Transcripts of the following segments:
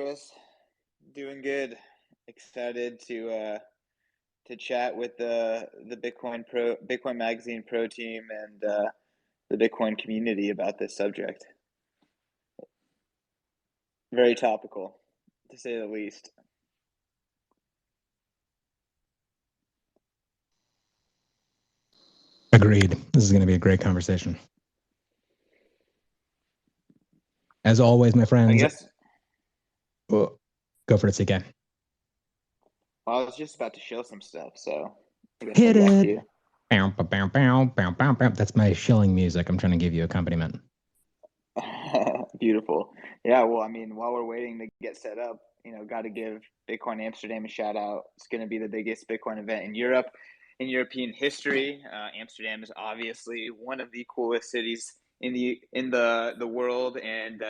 Chris? Doing good. Excited to chat with the Bitcoin Magazine Pro team and the Bitcoin community about this subject. Very topical, to say the least. Agreed. This is going to be a great conversation. As always, my friends. I guess. Oh, go for it, CK. Well, I was just about to show some stuff, so I guess Hit I'll it. Bow, bow, bow, bow, bow, bow. That's my shilling music. I'm trying to give you accompaniment. Beautiful. Yeah, well, I mean, while we're waiting to get set up, got to give Bitcoin Amsterdam a shout out. It's going to be the biggest Bitcoin event in Europe, in European history. Amsterdam is obviously one of the coolest cities in the world and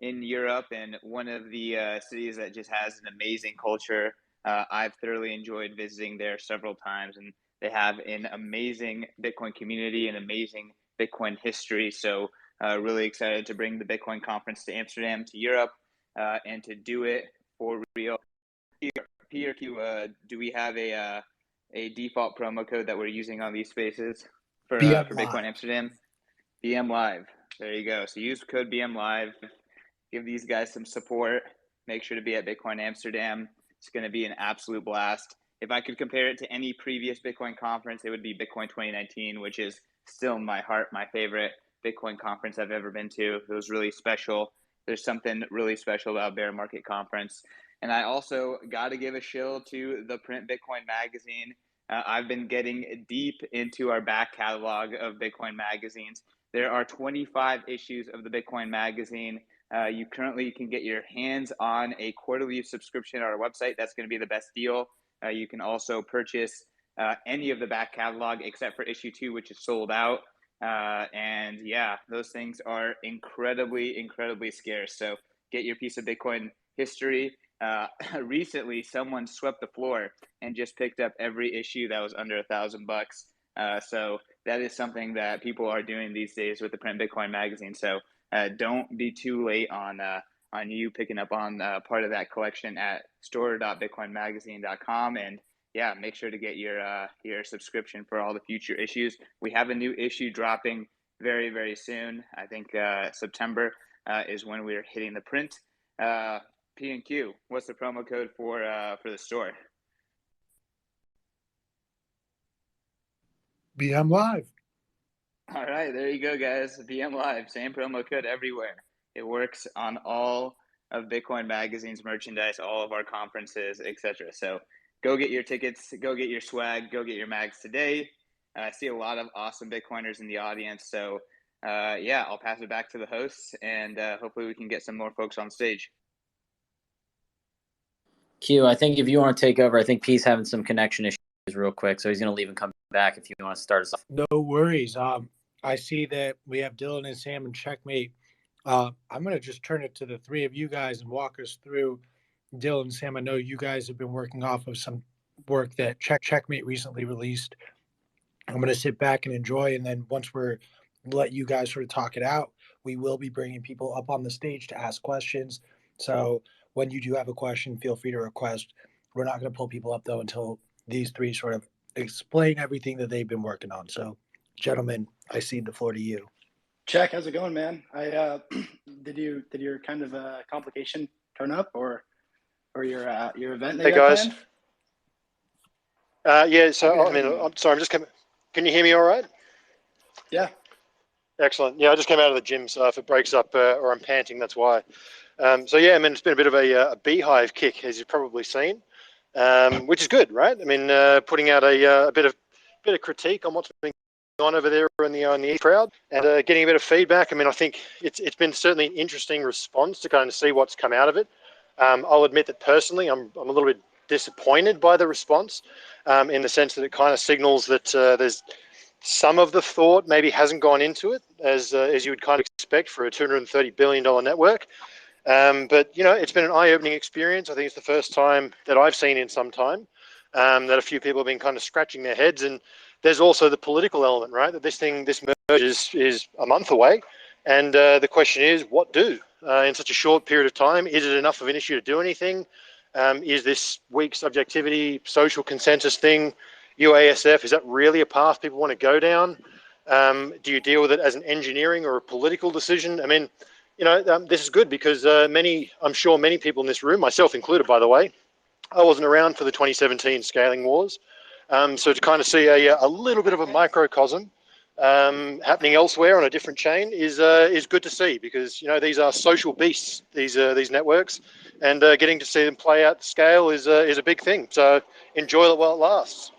in Europe, and one of the cities that just has an amazing culture. I've thoroughly enjoyed visiting there several times, and they have an amazing Bitcoin community, an amazing Bitcoin history. So really excited to bring the Bitcoin conference to Amsterdam, to Europe, and to do it for real. PRQ, do we have a default promo code that we're using on these spaces for Bitcoin Amsterdam? BM Live. There you go. So use code BM Live. Give these guys some support. Make sure to be at Bitcoin Amsterdam. It's going to be an absolute blast. If I could compare it to any previous Bitcoin conference, it would be Bitcoin 2019, which is still in my heart, my favorite Bitcoin conference I've ever been to. It was really special. There's something really special about Bear Market Conference. And I also got to give a shill to the print Bitcoin magazine. I've been getting deep into our back catalog of Bitcoin magazines. There are 25 issues of the Bitcoin magazine. You currently can get your hands on a quarterly subscription on our website. That's going to be the best deal. You can also purchase any of the back catalog except for issue 2, which is sold out. And yeah, those things are incredibly, incredibly scarce. So get your piece of Bitcoin history. Recently, someone swept the floor and just picked up every issue that was under $1,000. So that is something that people are doing these days with the print Bitcoin magazine. So don't be too late on you picking up on part of that collection at store.bitcoinmagazine.com. And yeah, make sure to get your subscription for all the future issues. We have a new issue dropping very, very soon. I think September is when we're hitting the print. P&Q, what's the promo code for the store? BM Live. All right, there you go, guys. BM Live, same promo code everywhere. It works on all of Bitcoin Magazine's merchandise, all of our conferences, etc. So go get your tickets, go get your swag, go get your mags today. I see a lot of awesome Bitcoiners in the audience. So yeah, I'll pass it back to the hosts, and hopefully we can get some more folks on stage. Q, I think if you want to take over, I think P's having some connection issues real quick, so he's going to leave and come back if you want to start us off. No worries. I see that we have Dylan and Sam and Checkmate. I'm going to just turn it to the three of you guys and walk us through. Dylan and Sam, I know you guys have been working off of some work that Checkmate recently released. I'm going to sit back and enjoy, and then once we're let you guys sort of talk it out, we will be bringing people up on the stage to ask questions. So when you do have a question, feel free to request. We're not going to pull people up, though, until these three sort of explain everything that they've been working on. So, gentlemen, I cede the floor to you. Check, how's it going, man? Did your kind of complication turn up, or your event that hey, you guys. Yeah, so I'm sorry, I'm just coming. Can you hear me all right? Yeah. Excellent. Yeah, I just came out of the gym, so if it breaks up or I'm panting, that's why. So yeah, I mean, it's been a bit of a beehive kick, as you've probably seen, which is good, right? I mean, putting out a bit of critique on what's been going on over there in the crowd, and getting a bit of feedback. I mean, I think it's been certainly an interesting response to kind of see what's come out of it. I'll admit that personally, I'm a little bit disappointed by the response, in the sense that it kind of signals that there's some of the thought maybe hasn't gone into it as you would kind of expect for a $230 billion network. But you know, it's been an eye-opening experience. I think it's the first time that I've seen in some time that a few people have been kind of scratching their heads. And there's also the political element, right? That this merge is a month away, and the question is, what do? in such a short period of time? Is it enough of an issue to do anything? Is this weak subjectivity, social consensus thing, UASF, is that really a path people want to go down? Do you deal with it as an engineering or a political decision? I mean, this is good because I'm sure many people in this room, myself included, by the way, I wasn't around for the 2017 scaling wars. So to kind of see a little bit of a microcosm happening elsewhere on a different chain is good to see, because these are social beasts, these networks, and getting to see them play out the scale is a big thing. So enjoy it while it lasts.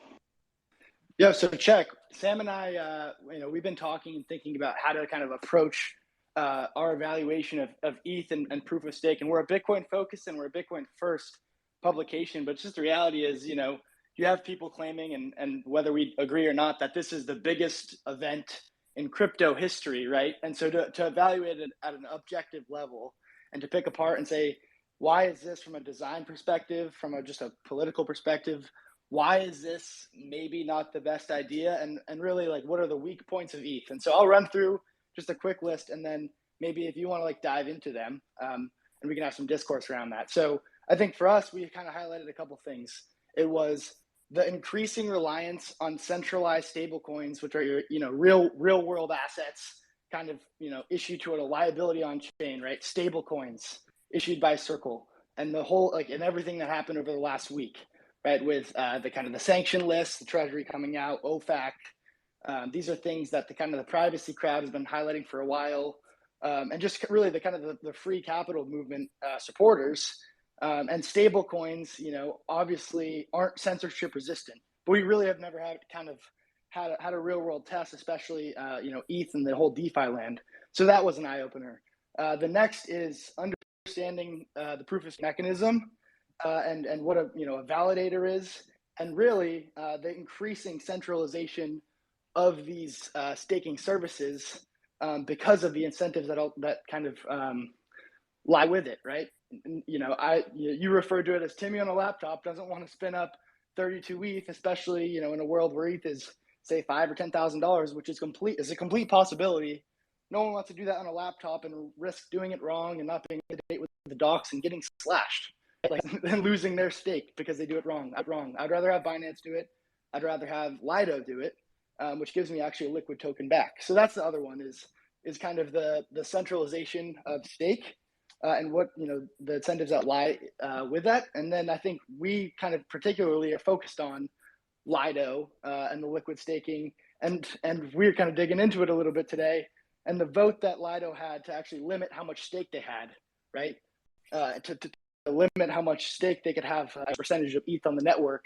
Yeah. So check. Sam and I, we've been talking and thinking about how to kind of approach our evaluation of ETH and proof of stake, and we're a Bitcoin focused and we're a Bitcoin first publication, but just the reality is, you have people claiming, and whether we agree or not, that this is the biggest event in crypto history, right? And so to evaluate it at an objective level and to pick apart and say, why is this from a design perspective, from just a political perspective, why is this maybe not the best idea? And really, like, what are the weak points of ETH? And so I'll run through just a quick list, and then maybe if you want to like dive into them, and we can have some discourse around that. So I think for us, we kind of highlighted a couple things. It was the increasing reliance on centralized stablecoins, which are your real world assets, kind of issued to a liability on chain, right? Stablecoins issued by Circle, and the whole and everything that happened over the last week, right? With the kind of the sanction list, the Treasury coming out, OFAC. These are things that the privacy crowd has been highlighting for a while, and just really the kind of the free capital movement supporters. And stable coins, obviously aren't censorship resistant, but we really have never had a real world test, especially ETH and the whole DeFi land. So that was an eye opener. The next is understanding the proof of stake mechanism, and what a validator is, and really the increasing centralization of these staking services because of the incentives that kind of lie with it, right? You refer to it as Timmy on a laptop doesn't want to spin up 32 ETH, especially in a world where ETH is say $5,000 or $10,000, which is a complete possibility. No one wants to do that on a laptop and risk doing it wrong and not being up to date with the docs and getting slashed, and losing their stake because they do it wrong. I'd rather have Binance do it. I'd rather have Lido do it, which gives me actually a liquid token back. So that's the other one is kind of the centralization of stake. And what the incentives that lie with that. And then I think we kind of particularly are focused on Lido and the liquid staking, and we're kind of digging into it a little bit today. And the vote that Lido had to actually limit how much stake they had, right? To limit how much stake they could have a percentage of ETH on the network.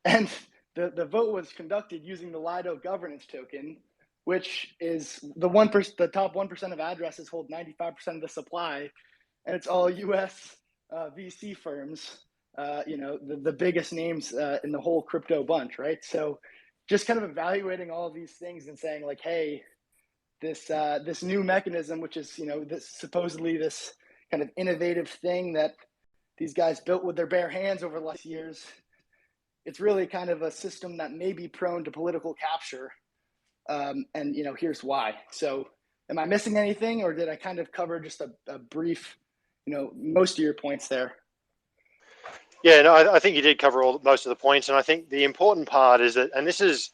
And the vote was conducted using the Lido governance token, which is the top 1% of addresses hold 95% of the supply, and it's all U.S. VC firms, the biggest names in the whole crypto bunch, right? So just kind of evaluating all of these things and saying like, hey, this new mechanism, which is this supposedly this kind of innovative thing that these guys built with their bare hands over the last years, it's really kind of a system that may be prone to political capture. And here's why. So am I missing anything, or did I kind of cover just a brief, most of your points there? Yeah, no, I think you did cover most of the points, and I think the important part is that, and this is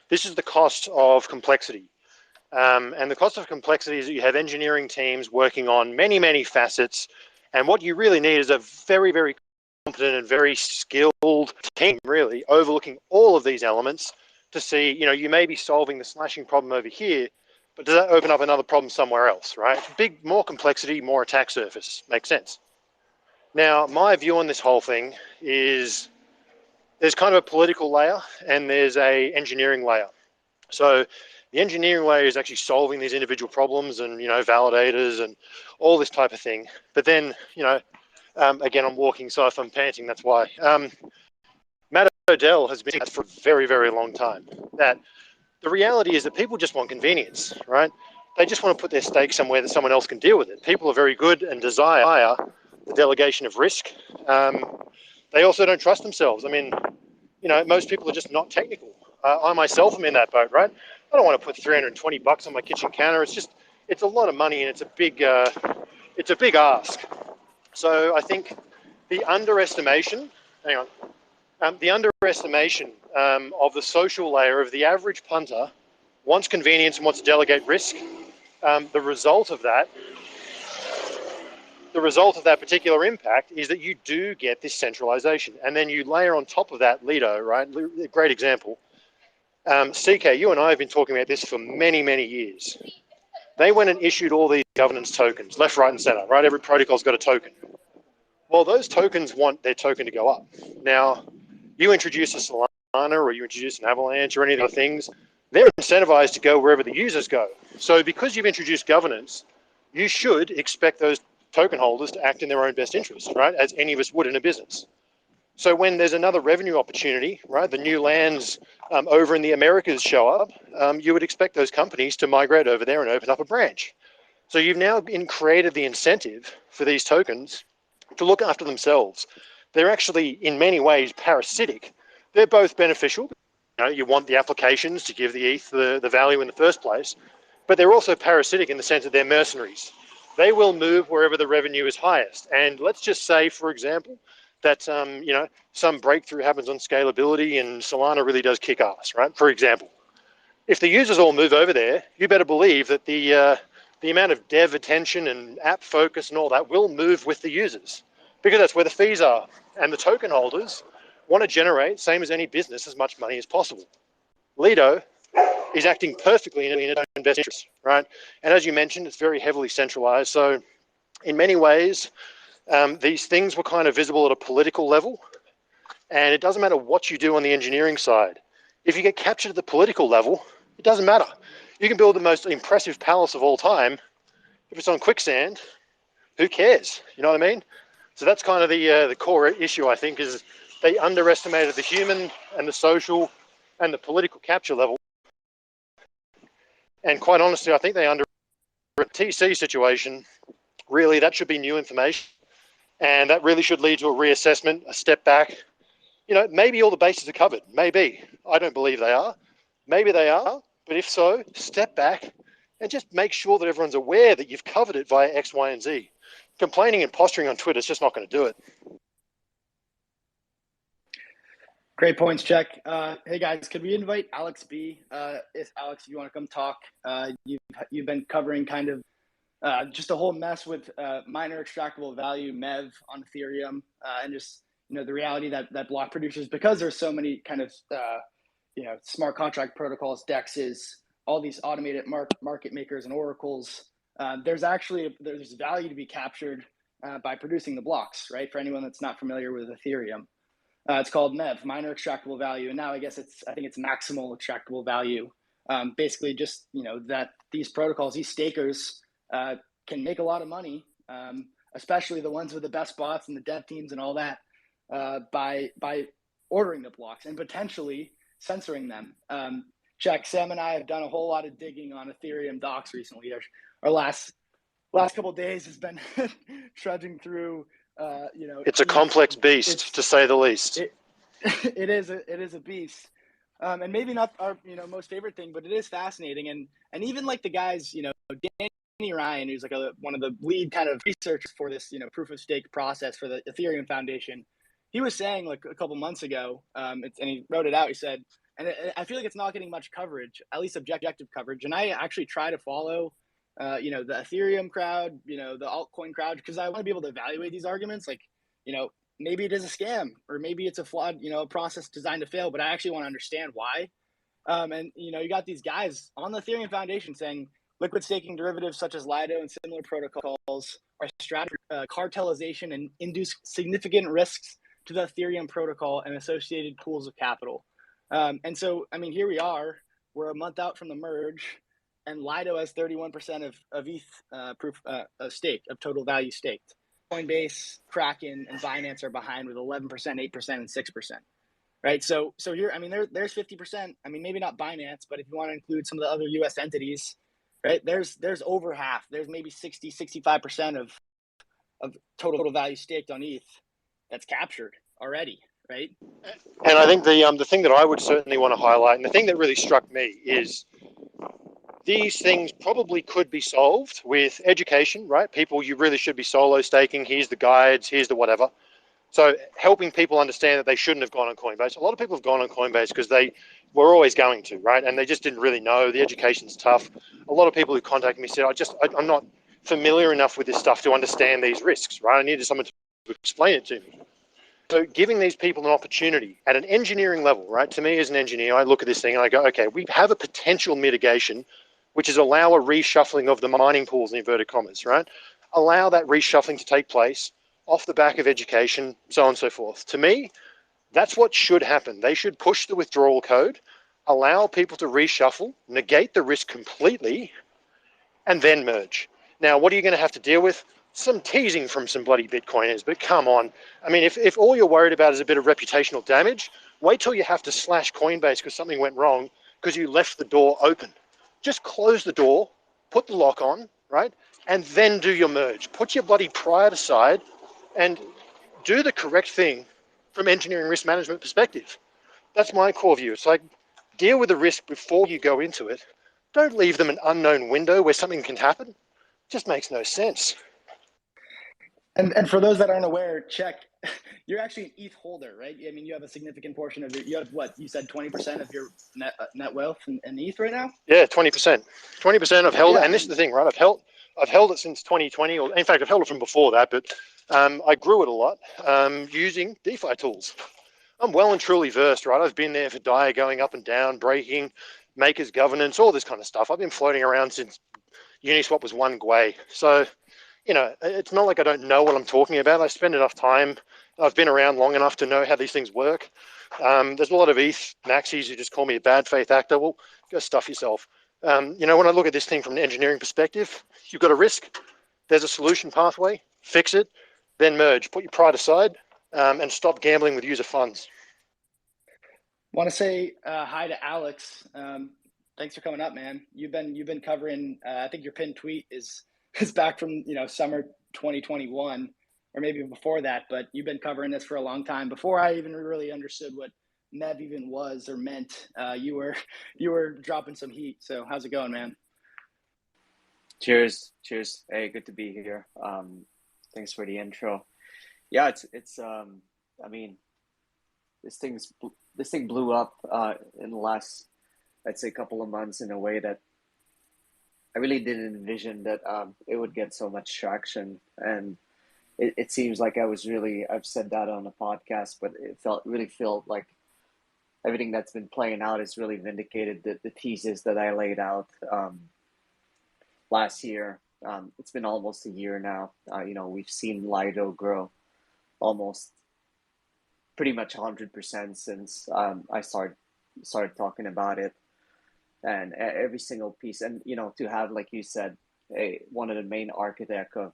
the cost of complexity. And the cost of complexity is that you have engineering teams working on many, many facets, and what you really need is a very, very competent and very skilled team, really overlooking all of these elements to see, you may be solving the slashing problem over here, but does that open up another problem somewhere else, right? More complexity, more attack surface. Makes sense. Now, my view on this whole thing is there's kind of a political layer and there's a engineering layer. So the engineering layer is actually solving these individual problems and, validators and all this type of thing. But then, again, I'm walking, so if I'm panting, that's why. Matt Odell has been for a very, very long time. That the reality is that people just want convenience, right? They just want to put their stake somewhere that someone else can deal with it. People are very good and desire the delegation of risk. They also don't trust themselves. I mean, most people are just not technical. I myself am in that boat, right? I don't want to put $320 on my kitchen counter. It's a lot of money, and it's a big it's a big ask. So I think the underestimation, of the social layer of the average punter wants convenience and wants to delegate risk. The result of that particular impact is that you do get this centralization. And then you layer on top of that Lido, right? A great example. CK, you and I have been talking about this for many, many years. They went and issued all these governance tokens, left, right, and center, right? Every protocol's got a token. Well, those tokens want their token to go up. Now, you introduce a Solana or you introduce an Avalanche or any of the other things, they're incentivized to go wherever the users go. So because you've introduced governance, you should expect those token holders to act in their own best interest, right? As any of us would in a business. So when there's another revenue opportunity, right, the new lands over in the Americas show up, you would expect those companies to migrate over there and open up a branch. So you've now created the incentive for these tokens to look after themselves. They're actually, in many ways, parasitic. They're both beneficial. You want the applications to give the ETH the value in the first place, but they're also parasitic in the sense that they're mercenaries. They will move wherever the revenue is highest. And let's just say, for example, that some breakthrough happens on scalability and Solana really does kick ass, right? For example, if the users all move over there, you better believe that the amount of dev attention and app focus and all that will move with the users, because that's where the fees are. And the token holders want to generate, same as any business, as much money as possible. Lido is acting perfectly in its own best interest, right? And as you mentioned, it's very heavily centralized. So in many ways, these things were kind of visible at a political level, and it doesn't matter what you do on the engineering side. If you get captured at the political level, it doesn't matter. You can build the most impressive palace of all time. If it's on quicksand, who cares? You know what I mean? So that's kind of the core issue, I think, is they underestimated the human and the social and the political capture level. And quite honestly, I think they under a TC situation, really, that should be new information. And that really should lead to a reassessment, a step back. Maybe all the bases are covered. Maybe. I don't believe they are. Maybe they are. But if so, step back and just make sure that everyone's aware that you've covered it via X, Y, and Z. Complaining and posturing on Twitter is just not going to do it. Great points, Check. Hey guys, could we invite Alex B? If you want to come talk, you've been covering kind of just a whole mess with miner extractable value MEV on Ethereum, and just the reality that block producers, because there's so many kind of smart contract protocols, DEXs, all these automated market makers and oracles. There's value to be captured by producing the blocks, right? For anyone that's not familiar with Ethereum. It's called MEV, miner extractable value, and now I think it's maximal extractable value. Basically, just that these protocols, these stakers, can make a lot of money, especially the ones with the best bots and the dev teams and all that, by ordering the blocks and potentially censoring them. Check, Sam and I have done a whole lot of digging on Ethereum docs recently. Our last couple of days has been trudging through. It's a complex beast, to say the least. It is a beast, and maybe not our most favorite thing, but it is fascinating. And even like the guys, Danny Ryan, who's like one of the lead kind of researchers for this proof of stake process for the Ethereum Foundation, he was saying like a couple months ago, and he wrote it out. He said, and I feel like it's not getting much coverage, at least objective coverage. And I actually try to follow the Ethereum crowd, the altcoin crowd, because I want to be able to evaluate these arguments. Like, maybe it is a scam, or maybe it's a flawed, process designed to fail, but I actually want to understand why. And, you got these guys on the Ethereum Foundation saying liquid staking derivatives such as Lido and similar protocols are strategy, cartelization, and induce significant risks to the Ethereum protocol and associated pools of capital. And so, here we are, we're a month out from the merge, and Lido has 31% of ETH proof of stake, of total value staked. Coinbase, Kraken, and Binance are behind with 11%, 8%, and 6%. Right. So here, there's 50%. Maybe not Binance, but if you want to include some of the other US entities, right, there's over half. There's maybe 60, 65% of total value staked on ETH that's captured already. Right. And I think the thing that I would certainly want to highlight, and the thing that really struck me, is these things probably could be solved with education, right? People, you really should be solo staking. Here's the guides, here's the whatever. So helping people understand that they shouldn't have gone on Coinbase. A lot of people have gone on Coinbase because they were always going to, right? And they just didn't really know. The education's tough. A lot of people who contacted me said, I'm not familiar enough with this stuff to understand these risks, right? I needed someone to explain it to me. So giving these people an opportunity at an engineering level, right? To me as an engineer, I look at this thing and I go, okay, we have a potential mitigation, which is allow a reshuffling of the mining pools in inverted commas, right? Allow that reshuffling to take place off the back of education, so on and so forth. To me, that's what should happen. They should push the withdrawal code, allow people to reshuffle, negate the risk completely, and then merge. Now, what are you going to have to deal with? Some teasing from some bloody Bitcoiners, but come on. I mean, if all you're worried about is a bit of reputational damage, wait till you have to slash Coinbase because something went wrong because you left the door open. Just close the door, put the lock on, right? And then do your merge. Put your bloody pride aside and do the correct thing from engineering risk management perspective. That's my core view. It's like deal with the risk before you go into it. Don't leave them an unknown window where something can happen. It just makes no sense. And for those that aren't aware, check, you're actually an ETH holder, right? I mean, you have a significant portion of you have what, you said 20% of your net wealth in ETH right now? Yeah, 20%. 20% I've held, Yeah, and this is the thing, right? I've held it since 2020, or in fact, I've held it from before that, but I grew it a lot using DeFi tools. I'm well and truly versed, right? I've been there for DAI going up and down, breaking, makers governance, all this kind of stuff. I've been floating around since Uniswap was one Gwei. So, you know, it's not like I don't know what I'm talking about. I spend enough time. I've been around long enough to know how these things work. There's a lot of ETH maxis who just call me a bad faith actor. Well, go stuff yourself. You know, when I look at this thing from an engineering perspective, you've got a risk. There's a solution pathway. Fix it, then merge. Put your pride aside and stop gambling with user funds. Want to say hi to Alex. Thanks for coming up, man. You've been covering. I think your pinned tweet is back from summer 2021 or maybe before that, but you've been covering this for a long time. Before I even really understood what MEV even was or meant, you were dropping some heat. So how's it going, man? Cheers. Hey, good to be here. Thanks for the intro. Yeah, it's I mean, this thing blew up in the last, I'd say, couple of months in a way that I really didn't envision that it would get so much traction. And it seems like I've said that on a podcast, but it really felt like everything that's been playing out has really vindicated the thesis that I laid out last year. It's been almost a year now. We've seen Lido grow almost pretty much 100% since I started talking about it, and every single piece, and to have, like you said, one of the main architect of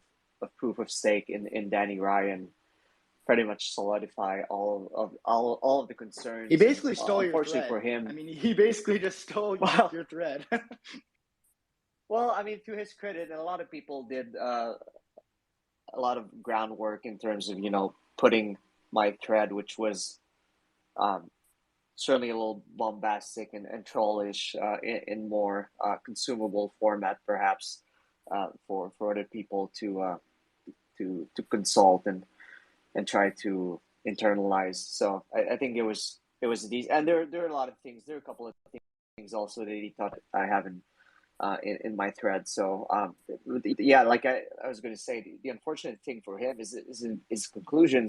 proof of stake in Danny Ryan pretty much solidify all of the concerns. He basically stole your unfortunately thread. for him. I mean, he basically just stole your thread. Well, I mean, to his credit, and a lot of people did a lot of groundwork in terms of putting my thread, which was certainly a little bombastic and trollish in more consumable format, perhaps for other people to consult and try to internalize. So I think it was these, and there are a lot of things. There are a couple of things also that he thought I haven't in my thread. So yeah, like I was going to say, the unfortunate thing for him is his conclusion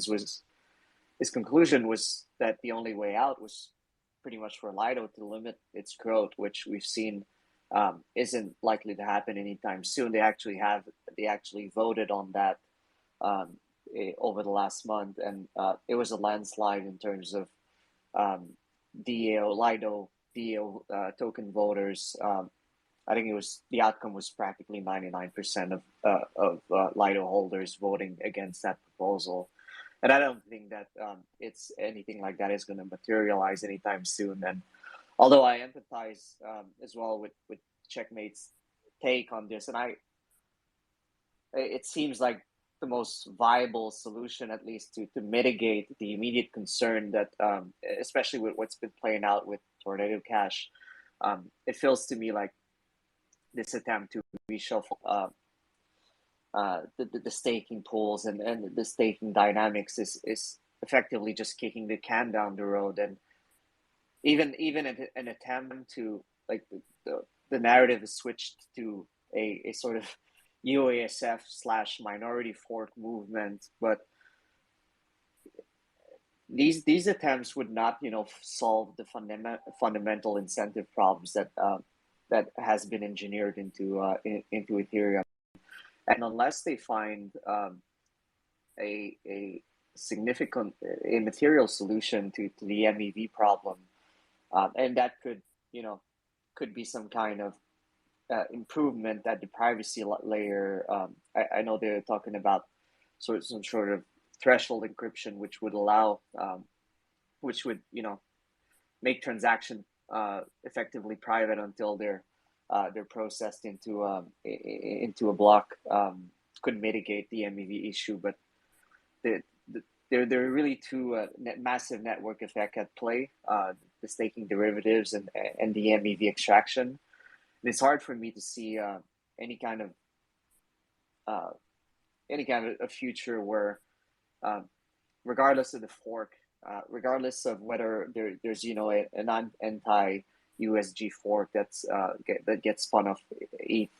was that the only way out was pretty much for Lido to limit its growth, which we've seen isn't likely to happen anytime soon. They actually voted on that over the last month, and it was a landslide in terms of Lido token voters. I think the outcome was practically 99% of Lido holders voting against that proposal. And I don't think that it's anything like that is going to materialize anytime soon. And although I empathize as well with Checkmate's take on this, and it seems like the most viable solution, at least to mitigate the immediate concern that, especially with what's been playing out with Tornado Cash, it feels to me like this attempt to reshuffle the staking pools and the staking dynamics is effectively just kicking the can down the road. And even an attempt to, like, the narrative is switched to a sort of UASF / minority fork movement, but these attempts would not, solve the fundamental incentive problems that has been engineered into Ethereum. And unless they find a significant, a material solution to the MEV problem, and that could be some kind of improvement at the privacy layer. I know they're talking about some sort of threshold encryption, which would allow, which would make transaction effectively private until they're processed into a block. Could mitigate the MEV issue, but there are really two massive network effect at play: the staking derivatives and the MEV extraction. And it's hard for me to see any kind of a future where, regardless of the fork, regardless of whether there's an anti-USG fork that gets spun off ETH,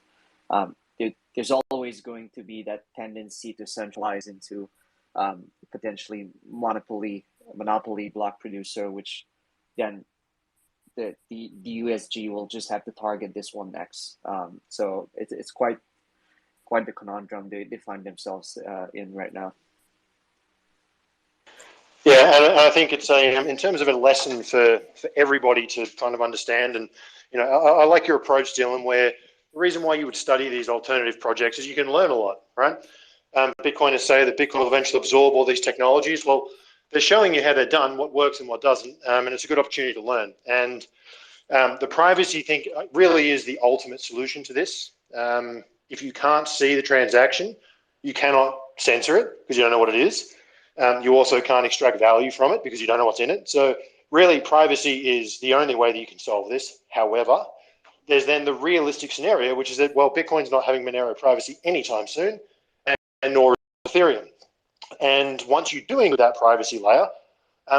there's always going to be that tendency to centralize into potentially monopoly block producer, which then the USG will just have to target this one next. So it's quite the conundrum they find themselves in right now. Yeah, and I think it's in terms of a lesson for everybody to kind of understand. And I like your approach, Dylan, where the reason why you would study these alternative projects is you can learn a lot, right? Bitcoiners say that Bitcoin will eventually absorb all these technologies. Well, they're showing you how they're done, what works and what doesn't, and it's a good opportunity to learn. And the privacy thing really is the ultimate solution to this. If you can't see the transaction, you cannot censor it because you don't know what it is. You also can't extract value from it because you don't know what's in it. So really, privacy is the only way that you can solve this. However, there's then the realistic scenario, which is that, well, Bitcoin's not having Monero privacy anytime soon, and nor is Ethereum. And once you're doing that privacy layer,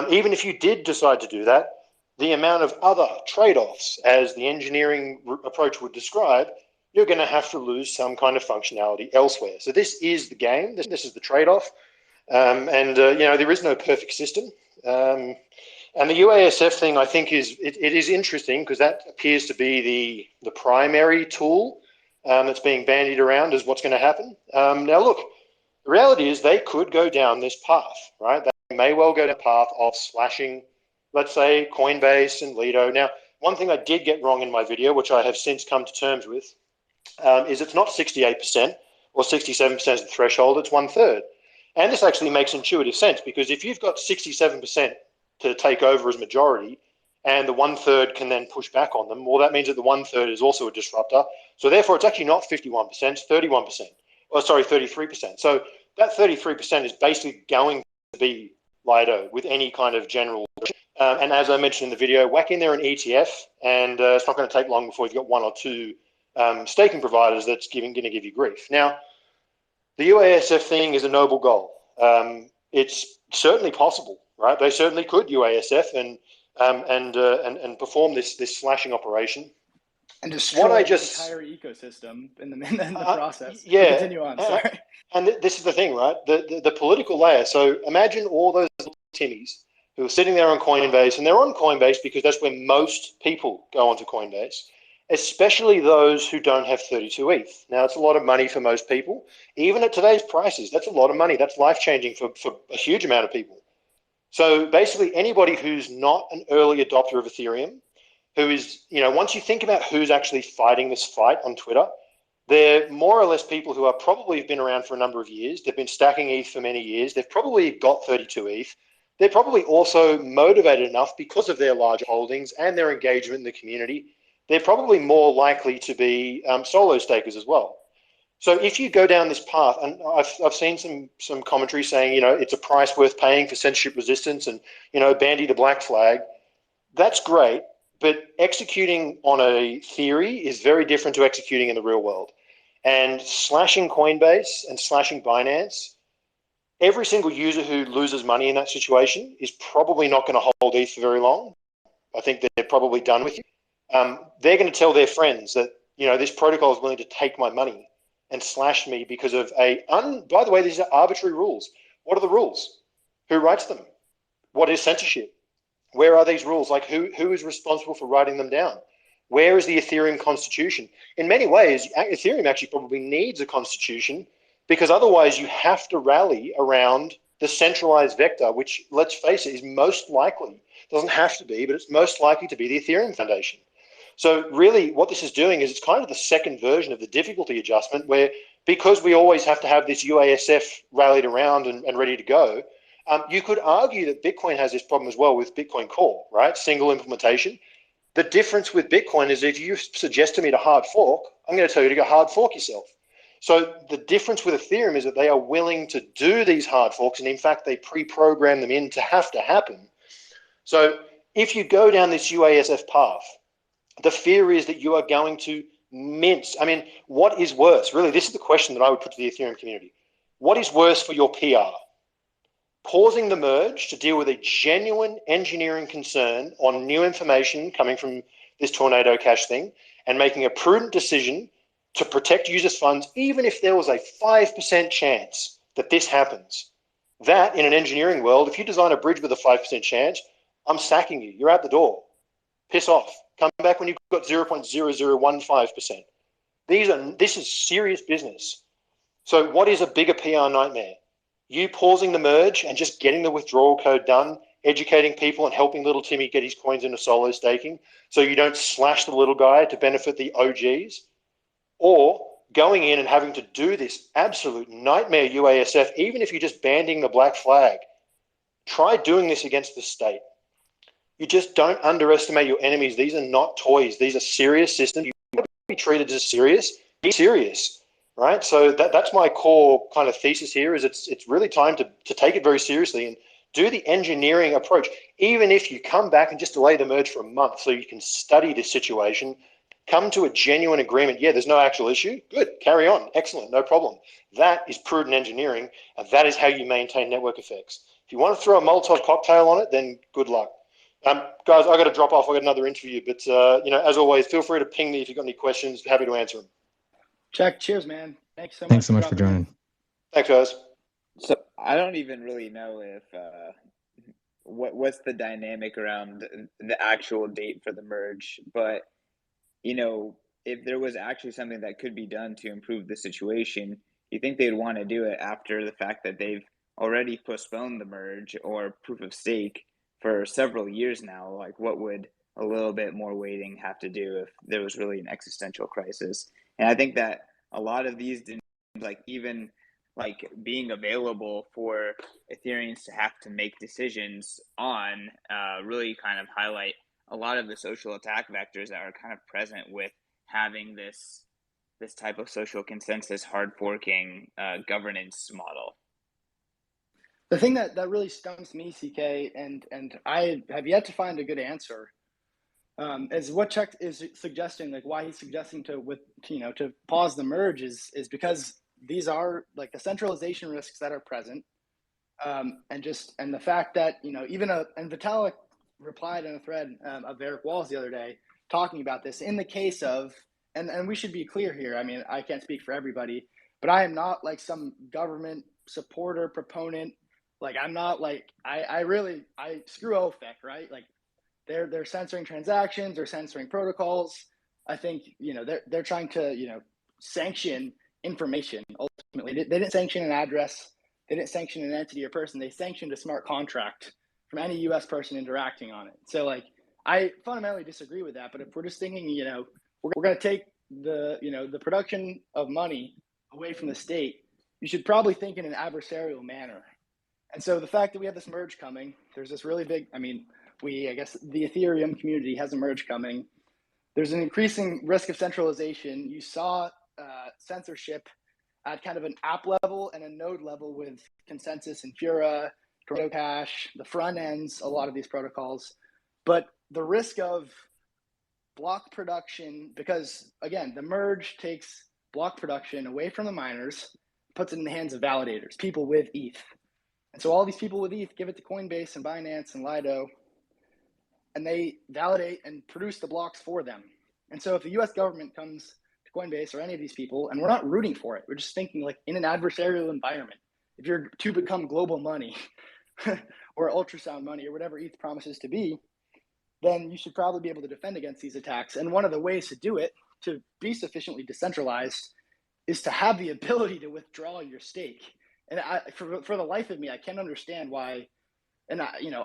even if you did decide to do that, the amount of other trade-offs, as the engineering approach would describe, you're going to have to lose some kind of functionality elsewhere. So this is the game. This is the trade-off. There is no perfect system. And the UASF thing, I think, it is interesting because that appears to be the primary tool that's being bandied around as what's going to happen. Now, look, the reality is they could go down this path, right? They may well go down the path of slashing, let's say, Coinbase and Lido. Now, one thing I did get wrong in my video, which I have since come to terms with, is it's not 68% or 67% as the threshold, it's 1/3. And this actually makes intuitive sense because if you've got 67% to take over as majority and the 1/3 can then push back on them, well, that means that the 1/3 is also a disruptor. So therefore, it's actually not 51%, it's 31%. Oh, sorry, 33%. So that 33% is basically going to be Lido with any kind of general. And as I mentioned in the video, whack in there an ETF, and it's not going to take long before you've got one or two staking providers that's going to give you grief. Now, the UASF thing is a noble goal. It's certainly possible, right? They certainly could UASF and perform this slashing operation. And destroy the entire ecosystem in the process. Yeah. Continue on, sorry. And this is the thing, right? The political layer. So imagine all those little Timmies who are sitting there on Coinbase, and they're on Coinbase because that's where most people go onto Coinbase, especially those who don't have 32 ETH. Now, it's a lot of money for most people. Even at today's prices, that's a lot of money. That's life-changing for a huge amount of people. So basically, anybody who's not an early adopter of Ethereum, who is, once you think about who's actually fighting this fight on Twitter, they're more or less people who are probably been around for a number of years. They've been stacking ETH for many years. They've probably got 32 ETH. They're probably also motivated enough because of their large holdings and their engagement in the community. They're probably more likely to be solo stakers as well. So if you go down this path, and I've seen some commentary saying, it's a price worth paying for censorship resistance and, bandy the black flag. That's great. but executing on a theory is very different to executing in the real world. And slashing Coinbase and slashing Binance, every single user who loses money in that situation is probably not going to hold ETH for very long. I think they're probably done with you. They're going to tell their friends that, this protocol is willing to take my money and slash me because of by the way, these are arbitrary rules. What are the rules? Who writes them? What is censorship? Where are these rules? Like who is responsible for writing them down? Where is the Ethereum constitution? In many ways, Ethereum actually probably needs a constitution, because otherwise you have to rally around the centralized vector, which, let's face it, is most likely, doesn't have to be, but it's most likely to be the Ethereum Foundation. So really what this is doing is it's kind of the second version of the difficulty adjustment, where because we always have to have this UASF rallied around and ready to go, you could argue that Bitcoin has this problem as well with Bitcoin Core, right? Single implementation. The difference with Bitcoin is if you suggest to me to hard fork, I'm going to tell you to go hard fork yourself. So the difference with Ethereum is that they are willing to do these hard forks, and in fact, they pre-program them in to have to happen. So if you go down this UASF path, the fear is that you are going to mince. I mean, what is worse? Really, this is the question that I would put to the Ethereum community. What is worse for your PR? Pausing the merge to deal with a genuine engineering concern on new information coming from this Tornado Cash thing, and making a prudent decision to protect users' funds, even if there was a 5% chance that this happens. That, in an engineering world, if you design a bridge with a 5% chance, I'm sacking you. You're out the door. Piss off. Come back when you've got 0.0015%. This is serious business. So what is a bigger PR nightmare? You pausing the merge and just getting the withdrawal code done, educating people and helping little Timmy get his coins into solo staking so you don't slash the little guy to benefit the OGs, or going in and having to do this absolute nightmare UASF, even if you're just banding the black flag. Try doing this against the state. You just don't underestimate your enemies. These are not toys. These are serious systems. You want to be treated as serious. Be serious, right? So that's my core kind of thesis here, is it's really time to take it very seriously and do the engineering approach. Even if you come back and just delay the merge for a month so you can study this situation, come to a genuine agreement. Yeah, there's no actual issue. Good, carry on. Excellent, no problem. That is prudent engineering, and that is how you maintain network effects. If you want to throw a Molotov cocktail on it, then good luck. Guys, I got to drop off. I got another interview, but as always, feel free to ping me if you've got any questions. Happy to answer them. Check. Cheers, man. Thanks so much. Thanks so much for joining. Thanks, guys. So I don't even really know if what's the dynamic around the actual date for the merge, but if there was actually something that could be done to improve the situation, you think they'd want to do it after the fact that they've already postponed the merge or proof of stake for several years now. Like, what would a little bit more waiting have to do if there was really an existential crisis? And I think that a lot of these, like, even like being available for Ethereans to have to make decisions on, really kind of highlight a lot of the social attack vectors that are kind of present with having this type of social consensus hard forking governance model. The thing that really stumps me, CK, and I have yet to find a good answer, is what Chuck is suggesting. Like, why he's suggesting to pause the merge is because these are like the centralization risks that are present, and the fact that and Vitalik replied in a thread of Eric Walls the other day talking about this in the case of, and we should be clear here. I mean, I can't speak for everybody, but I am not like some government supporter, proponent. Like, I'm not like, I screw OFAC, right? Like, they're censoring transactions, they're censoring protocols. I think, they're trying to, sanction information. Ultimately, they didn't sanction an address. They didn't sanction an entity or person. They sanctioned a smart contract from any U.S. person interacting on it. So, like, I fundamentally disagree with that. But if we're just thinking, we're going to take the production of money away from the state, you should probably think in an adversarial manner. And so the fact that we have this merge coming, there's this really big, I guess the Ethereum community has a merge coming. There's an increasing risk of centralization. You saw censorship at kind of an app level and a node level with Consensus and Fura, Tornado Cash, the front ends, a lot of these protocols. But the risk of block production, because again, the merge takes block production away from the miners, puts it in the hands of validators, people with ETH. And so all these people with ETH give it to Coinbase and Binance and Lido, and they validate and produce the blocks for them. And so if the US government comes to Coinbase or any of these people, and we're not rooting for it, we're just thinking like in an adversarial environment, if you're to become global money or ultrasound money or whatever ETH promises to be, then you should probably be able to defend against these attacks. And one of the ways to do it, to be sufficiently decentralized, is to have the ability to withdraw your stake. And for the life of me, I can't understand why. And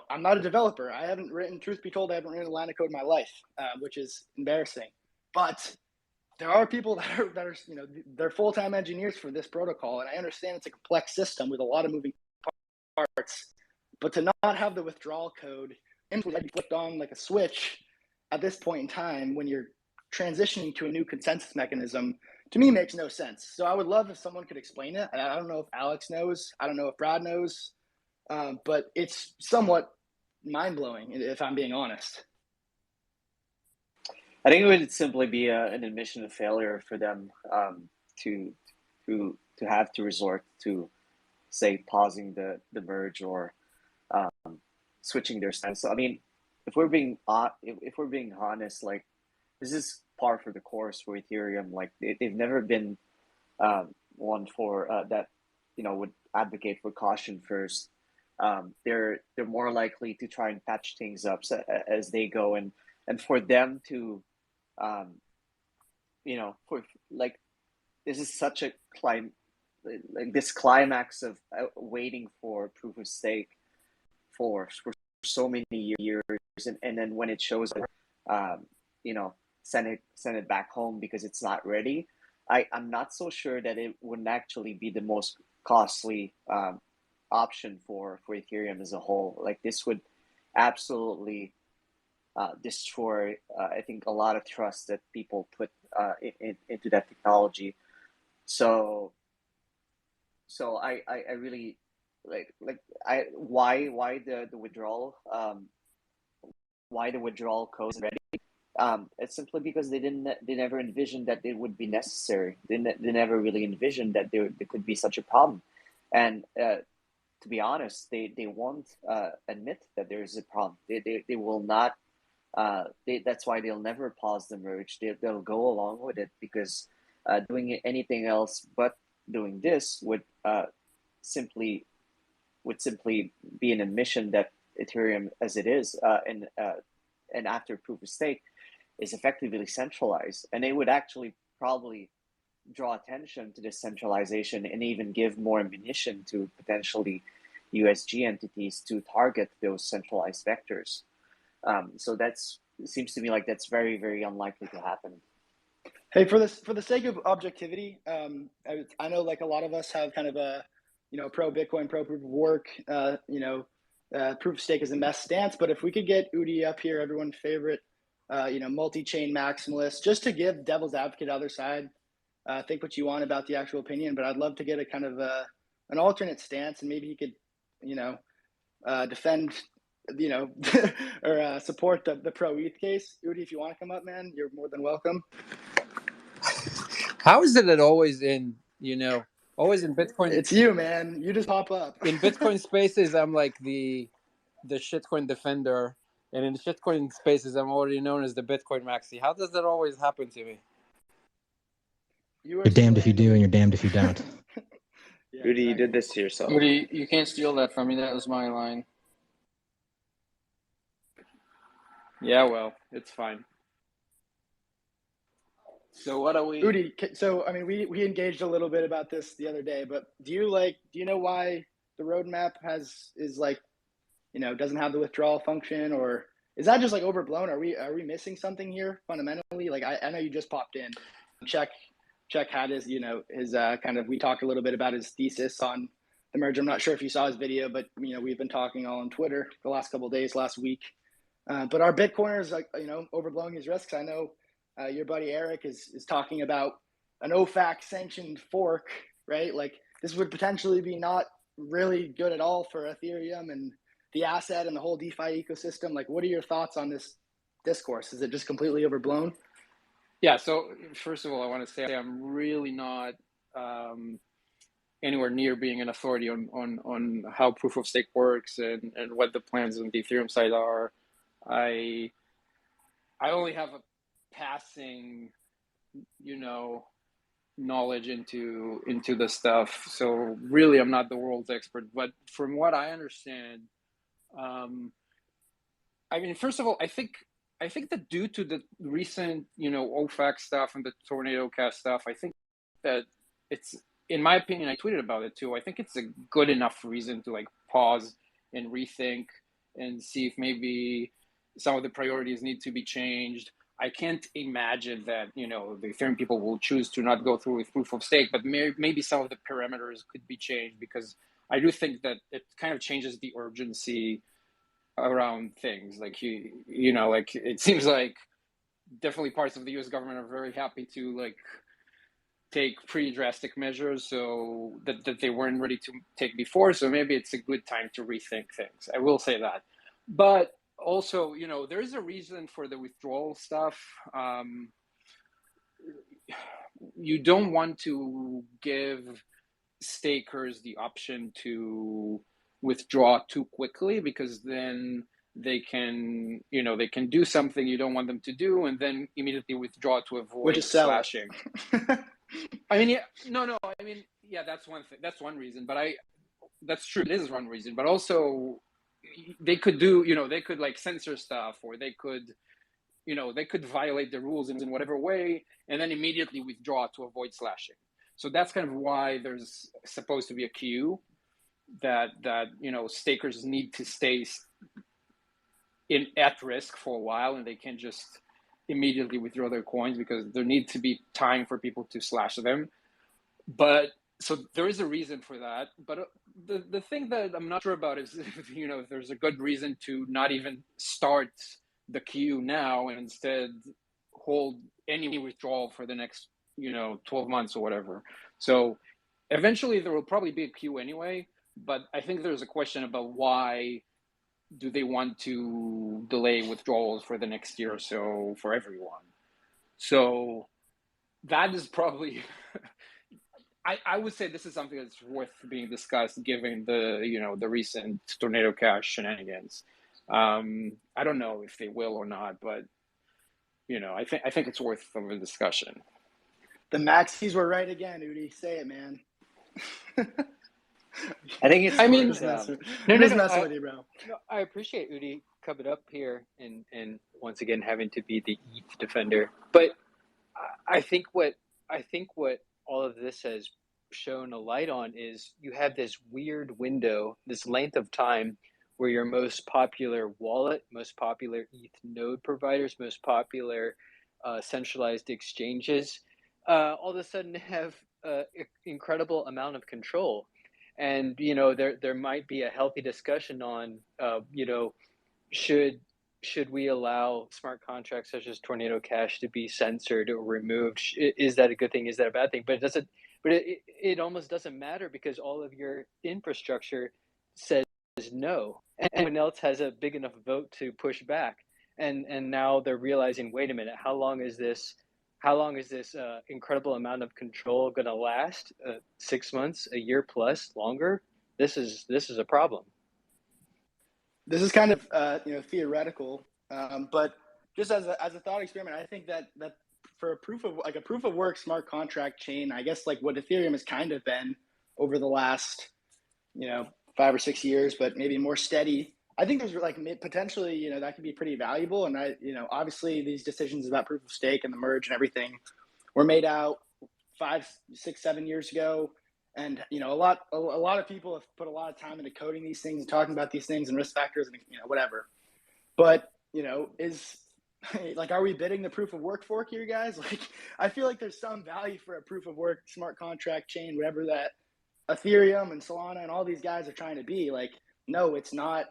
I'm not a developer. I haven't written, truth be told, I haven't written a line of code in my life, which is embarrassing. But there are people that are they're full-time engineers for this protocol, and I understand it's a complex system with a lot of moving parts. But to not have the withdrawal code implemented, flipped on like a switch at this point in time when you're transitioning to a new consensus mechanism, to me makes no sense. So I would love if someone could explain it. I don't know if Alex knows. I don't know if Brad knows. But it's somewhat mind-blowing, if I'm being honest. I think it would simply be an admission of failure for them to have to resort to, say, pausing the merge or switching their stance. So, I mean, if we're being honest, like, this is par for the course for Ethereum. Like, they've never been one for that would advocate for caution first. They're more likely to try and patch things up as they go, and for them to for like, this is such a this climax of waiting for proof of stake for so many years, and then when it shows send it back home because it's not ready. I'm not so sure that it wouldn't actually be the most costly option for Ethereum as a whole. Like, this would absolutely destroy, I think, a lot of trust that people put into that technology. So I really why the withdrawal why the withdrawal code is ready. It's simply because they never envisioned that it would be necessary. They never really envisioned that there could be such a problem. And to be honest, they won't admit that there is a problem. They will not. That's why they'll never pause the merge. They'll go along with it because doing anything else but doing this would simply be an admission that Ethereum, as it is, and after proof of stake, is effectively centralized, and it would actually probably draw attention to this centralization and even give more ammunition to potentially USG entities to target those centralized vectors. So it seems to me like that's very, very unlikely to happen. Hey, for the sake of objectivity, I know like a lot of us have kind of a pro Bitcoin, pro proof of work, proof of stake is a mess stance. But if we could get Udi up here, everyone's favorite, multi-chain maximalist, just to give devil's advocate other side, think what you want about the actual opinion, but I'd love to get a kind of an alternate stance, and maybe he could, defend, or support the pro ETH case. Udi, if you want to come up, man, you're more than welcome. How is it that always in Bitcoin? It's you, man. You just pop up. In Bitcoin spaces, I'm like the shitcoin defender, and in shitcoin spaces, I'm already known as the Bitcoin maxi. How does that always happen to me? You're damned if you do, and you're damned if you don't. Yeah, Udi, you did this to yourself. Udi, you can't steal that from me. That was my line. Yeah, well, it's fine. So what are we? Udi, so I mean, we engaged a little bit about this the other day, but do you know why the roadmap doesn't have the withdrawal function, or is that just like overblown? Are we missing something here fundamentally? Like, I know you just popped in. Check had his kind of, we talked a little bit about his thesis on the merge. I'm not sure if you saw his video, but we've been talking all on Twitter the last couple of days, last week. But our Bitcoiners, overblowing his risks. I know your buddy Eric is talking about an OFAC sanctioned fork, right? Like, this would potentially be not really good at all for Ethereum and the asset and the whole DeFi ecosystem. Like, what are your thoughts on this discourse? Is it just completely overblown? Yeah. So first of all, I want to say I'm really not anywhere near being an authority on how proof of stake works and what the plans on the Ethereum side are. I only have a passing, knowledge into the stuff. So really, I'm not the world's expert. But from what I understand, I mean, first of all, I think that due to the recent, OFAC stuff and the Tornado Cash stuff, I think that it's, in my opinion, I tweeted about it too. I think it's a good enough reason to like pause and rethink and see if maybe some of the priorities need to be changed. I can't imagine that, the Ethereum people will choose to not go through with proof of stake, but maybe some of the parameters could be changed, because I do think that it kind of changes the urgency around things. Like, like it seems like definitely parts of the US government are very happy to like take pretty drastic measures so that they weren't ready to take before. So maybe it's a good time to rethink things. I will say that. But also, there is a reason for the withdrawal stuff. You don't want to give stakers the option to withdraw too quickly, because then they can do something you don't want them to do and then immediately withdraw to avoid slashing. I mean, that's one thing. That's one reason. But that's true. It is one reason. But also, they could do, they could like censor stuff, or they could violate the rules in whatever way, and then immediately withdraw to avoid slashing. So that's kind of why there's supposed to be a queue that stakers need to stay at risk for a while, and they can't just immediately withdraw their coins, because there needs to be time for people to slash them. But so there is a reason for that. But the thing that I'm not sure about is if there's a good reason to not even start the queue now and instead hold any withdrawal for the next 12 months or whatever. So eventually there will probably be a queue anyway, but I think there's a question about why do they want to delay withdrawals for the next year or so for everyone. So that is probably I would say this is something that's worth being discussed, given the the recent Tornado Cash shenanigans. I don't know if they will or not, but I think it's worth of a discussion. The Maxis were right again, Udi. Say it, man. I think it's. I mean, messing no. with you, bro. No, I appreciate Udi coming up here and once again having to be the ETH defender. But I think what all of this has shown a light on is you have this weird window, this length of time where your most popular wallet, most popular ETH node providers, most popular centralized exchanges all of a sudden have an incredible amount of control. And, there might be a healthy discussion on, should we allow smart contracts such as Tornado Cash to be censored or removed? Is that a good thing? Is that a bad thing? But it almost doesn't matter, because all of your infrastructure says no. And anyone else has a big enough vote to push back. And now they're realizing, wait a minute, how long is this incredible amount of control going to last? 6 months, a year plus, longer? This is a problem. This is kind of theoretical, but just as a thought experiment, I think that for a proof of work smart contract chain, I guess like what Ethereum has kind of been over the last 5 or 6 years, but maybe more steady. I think there's like potentially that could be pretty valuable, and obviously these decisions about proof of stake and the merge and everything were made out 5, 6, 7 years ago. And a lot of people have put a lot of time into coding these things and talking about these things and risk factors and whatever. But is like, are we bidding the proof of work fork here, guys? Like, I feel like there's some value for a proof of work smart contract chain, whatever that Ethereum and Solana and all these guys are trying to be. Like, no, it's not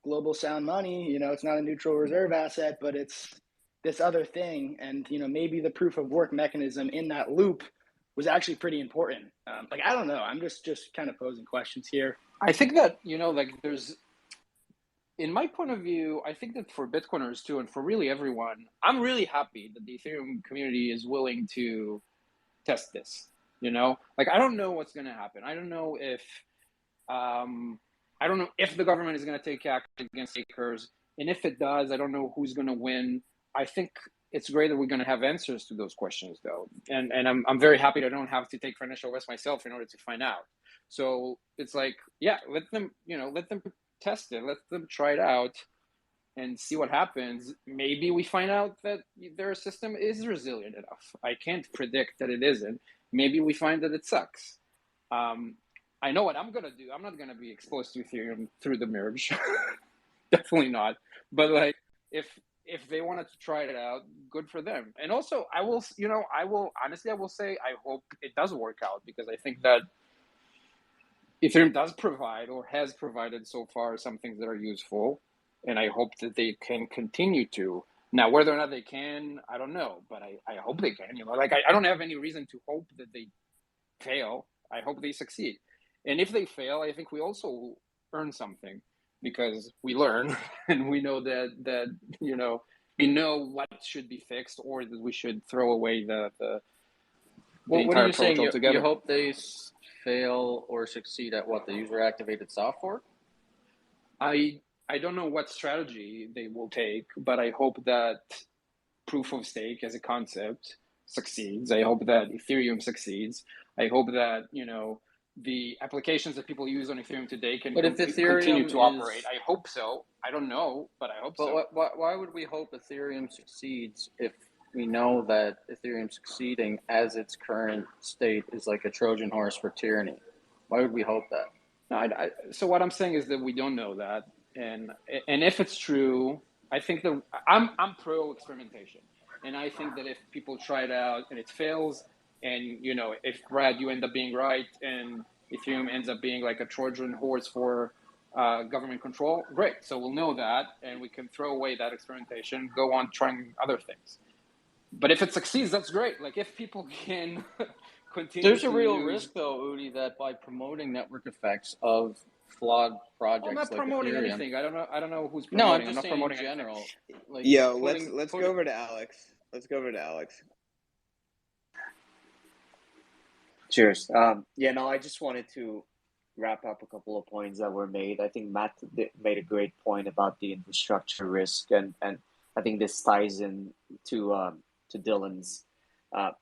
global sound money. It's not a neutral reserve asset, but it's this other thing. And maybe the proof of work mechanism in that loop was actually pretty important. Like, I don't know. I'm just kind of posing questions here. I think that, in my point of view, I think that for Bitcoiners too, and for really everyone, I'm really happy that the Ethereum community is willing to test this. You know, like I don't know what's going to happen. I don't know if the government is going to take action against takers, and if it does, I don't know who's going to win. I think it's great that we're going to have answers to those questions, though, and I'm very happy that I don't have to take financial risk myself in order to find out. So it's like, yeah, let them test it, let them try it out, and see what happens. Maybe we find out that their system is resilient enough. I can't predict that it isn't. Maybe we find that it sucks. I know what I'm gonna do. I'm not gonna be exposed to Ethereum through the merge. Definitely not. But like, if they wanted to try it out, good for them. And also, I will say, I hope it does work out, because I think that Ethereum does provide, or has provided so far, some things that are useful, and I hope that they can continue to. Now, whether or not they can, I don't know, but I hope they can. You know, like I don't have any reason to hope that they fail. I hope they succeed. And if they fail, I think we also earn something, because we learn and we know that we know what should be fixed, or that we should throw away the Well, what are entire you saying? approach altogether. You hope they fail or succeed at what, the user activated soft fork? I don't know what strategy they will take, but I hope that proof of stake as a concept succeeds. I hope that Ethereum succeeds. I hope that the applications that people use on Ethereum today can continue to operate. I hope so. I don't know, but I hope so. But why would we hope Ethereum succeeds if we know that Ethereum succeeding as its current state is like a Trojan horse for tyranny? Why would we hope that? No, so what I'm saying is that we don't know that, and if it's true, I think that I'm pro experimentation, and I think that if people try it out and it fails, and if Brad, you end up being right, and Ethereum ends up being like a Trojan horse for government control, great. So we'll know that, and we can throw away that experimentation, go on trying other things. But if it succeeds, that's great. Like if people can continue. There's a real risk, though, Udi, that by promoting network effects of flawed projects, I'm not like promoting Ethereum, anything. I don't know who's promoting. No, I'm just not saying promoting in general. Like, Yo, let's go over to Alex. Let's go over to Alex. Cheers. I just wanted to wrap up a couple of points that were made. I think Matt made a great point about the infrastructure risk, and I think this ties in to Dylan's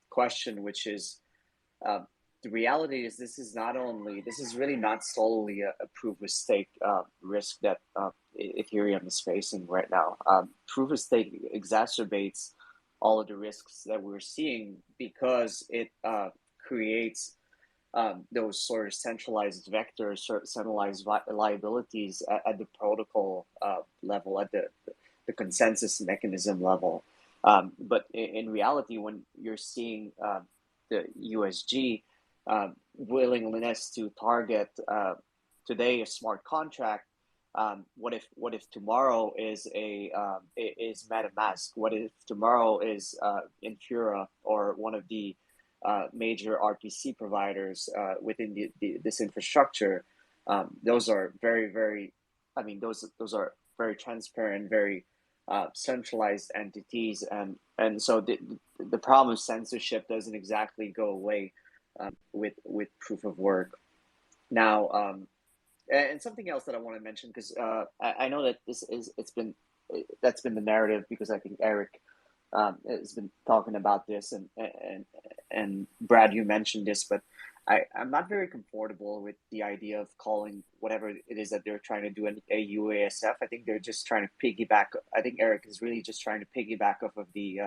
question, which is the reality is this is really not solely a proof of stake risk that Ethereum is facing right now. Proof of stake exacerbates all of the risks that we're seeing, because it creates those sort of centralized vectors, centralized liabilities at the protocol level, at the consensus mechanism level. But in reality, when you're seeing the USG willingness to target today a smart contract, what if tomorrow is is MetaMask? What if tomorrow is Infura, or one of the major RPC providers within this infrastructure? Those are very those are very transparent, very centralized entities, and so the problem of censorship doesn't exactly go away with proof of work. Now, and something else that I want to mention, because I know that that's been the narrative, because I think Eric has been talking about this, and Brad, you mentioned this, but I'm not very comfortable with the idea of calling whatever it is that they're trying to do a UASF. I think they're just trying to piggyback. I think Eric is really just trying to piggyback off of the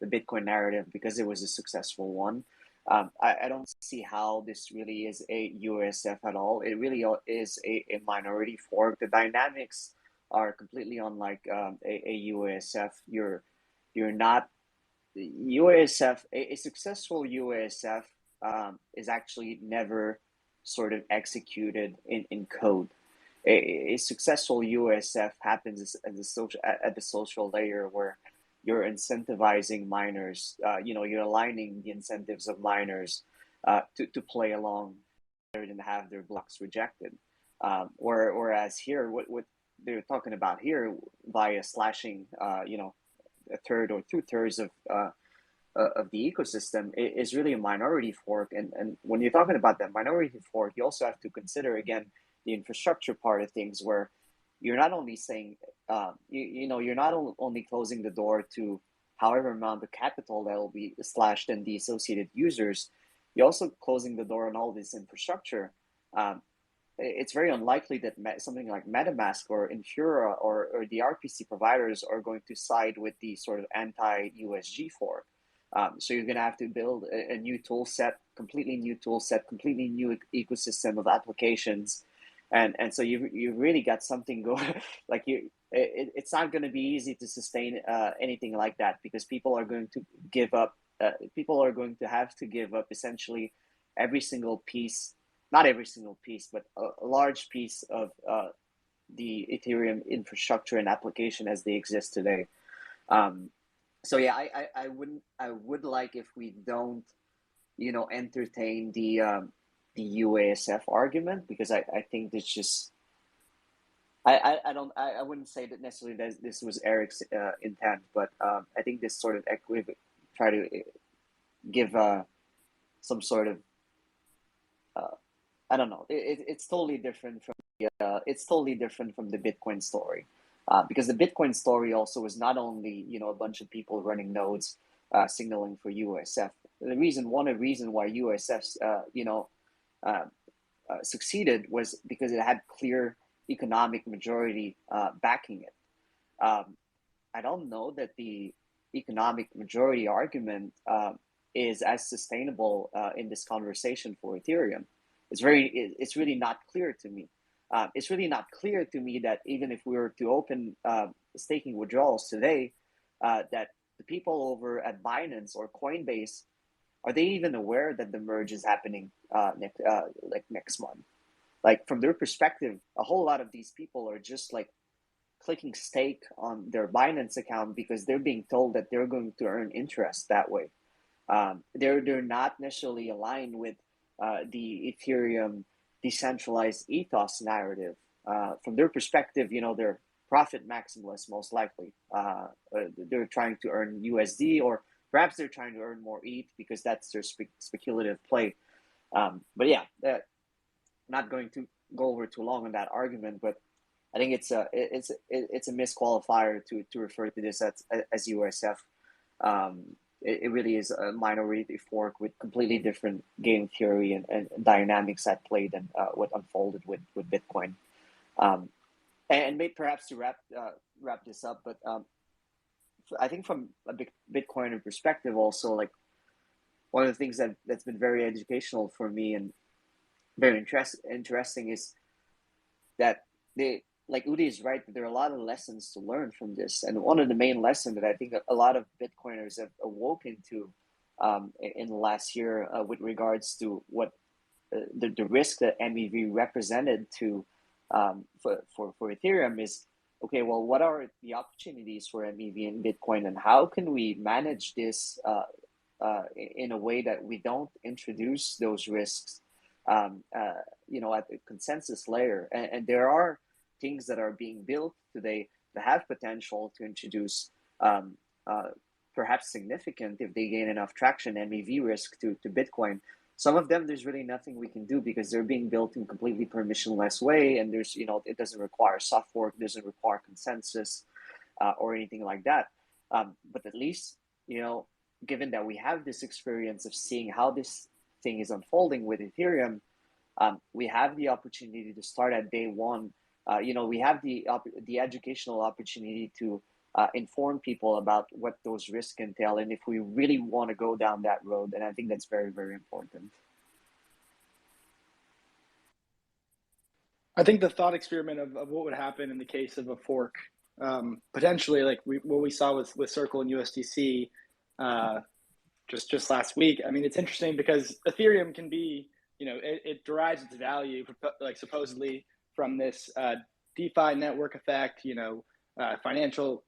Bitcoin narrative, because it was a successful one. I don't see how this really is a UASF at all. It really is a minority fork. The dynamics are completely unlike a UASF. You're not UASF. A successful UASF is actually never sort of executed in code. A successful UASF happens at the social layer, where you're incentivizing miners. You're aligning the incentives of miners to play along rather than have their blocks rejected. Whereas here, what they're talking about here via slashing, a third or 2/3 of the ecosystem is really a minority fork. And when you're talking about that minority fork, you also have to consider again the infrastructure part of things, where you're not only saying, you're not only closing the door to however amount of capital that will be slashed and the associated users, you're also closing the door on all this infrastructure. It's very unlikely that something like MetaMask or Infura or the RPC providers are going to side with the sort of anti-USG fork. So you're going to have to build a new tool set, completely new ecosystem of applications. And so you really got something going. Like it's not going to be easy to sustain anything like that, because people are going to give up. People are going to have to give up essentially every single piece, not every single piece, but a large piece of the Ethereum infrastructure and application as they exist today. So yeah, I would like if we don't, entertain the UASF argument, because I think it's just I wouldn't say that necessarily that this was Eric's intent, but I think this sort of try to give some sort of I don't know. It's totally different from the Bitcoin story, because the Bitcoin story also was not only a bunch of people running nodes signaling for USF. One reason why USF succeeded was because it had clear economic majority backing it. I don't know that the economic majority argument is as sustainable in this conversation for Ethereum. It's really not clear to me. It's really not clear to me that even if we were to open staking withdrawals today, that the people over at Binance or Coinbase, are they even aware that the merge is happening next month? Like, from their perspective, a whole lot of these people are just like clicking stake on their Binance account because they're being told that they're going to earn interest that way. They're not necessarily aligned with the Ethereum decentralized ethos narrative. From their perspective, they're profit maximalists most likely. They're trying to earn USD, or perhaps they're trying to earn more ETH because that's their speculative play. But yeah, not going to go over too long on that argument, but I think it's a misqualifier to refer to this as USF. It really is a minority fork with completely different game theory and dynamics at play than what unfolded with Bitcoin. And maybe perhaps to wrap this up, but I think from a Bitcoiner perspective, also, like, one of the things that's been very educational for me and very interesting is that like Udi is right, that there are a lot of lessons to learn from this. And one of the main lessons that I think a lot of Bitcoiners have awoken to in the last year with regards to what the risk that MEV represented to for Ethereum is, okay, well, what are the opportunities for MEV in Bitcoin, and how can we manage this in a way that we don't introduce those risks at the consensus layer? And there are things that are being built today that have potential to introduce perhaps significant, if they gain enough traction, MEV risk to Bitcoin. Some of them, there's really nothing we can do because they're being built in completely permissionless way, and there's it doesn't require soft fork, doesn't require consensus or anything like that. But at least given that we have this experience of seeing how this thing is unfolding with Ethereum, we have the opportunity to start at day one. We have the educational opportunity to inform people about what those risks entail, and if we really want to go down that road. And I think that's very, very important. I think the thought experiment of what would happen in the case of a fork, potentially, like what we saw with Circle and USDC just last week. I mean, it's interesting because Ethereum can be, it derives its value, like, supposedly from this DeFi network effect, financial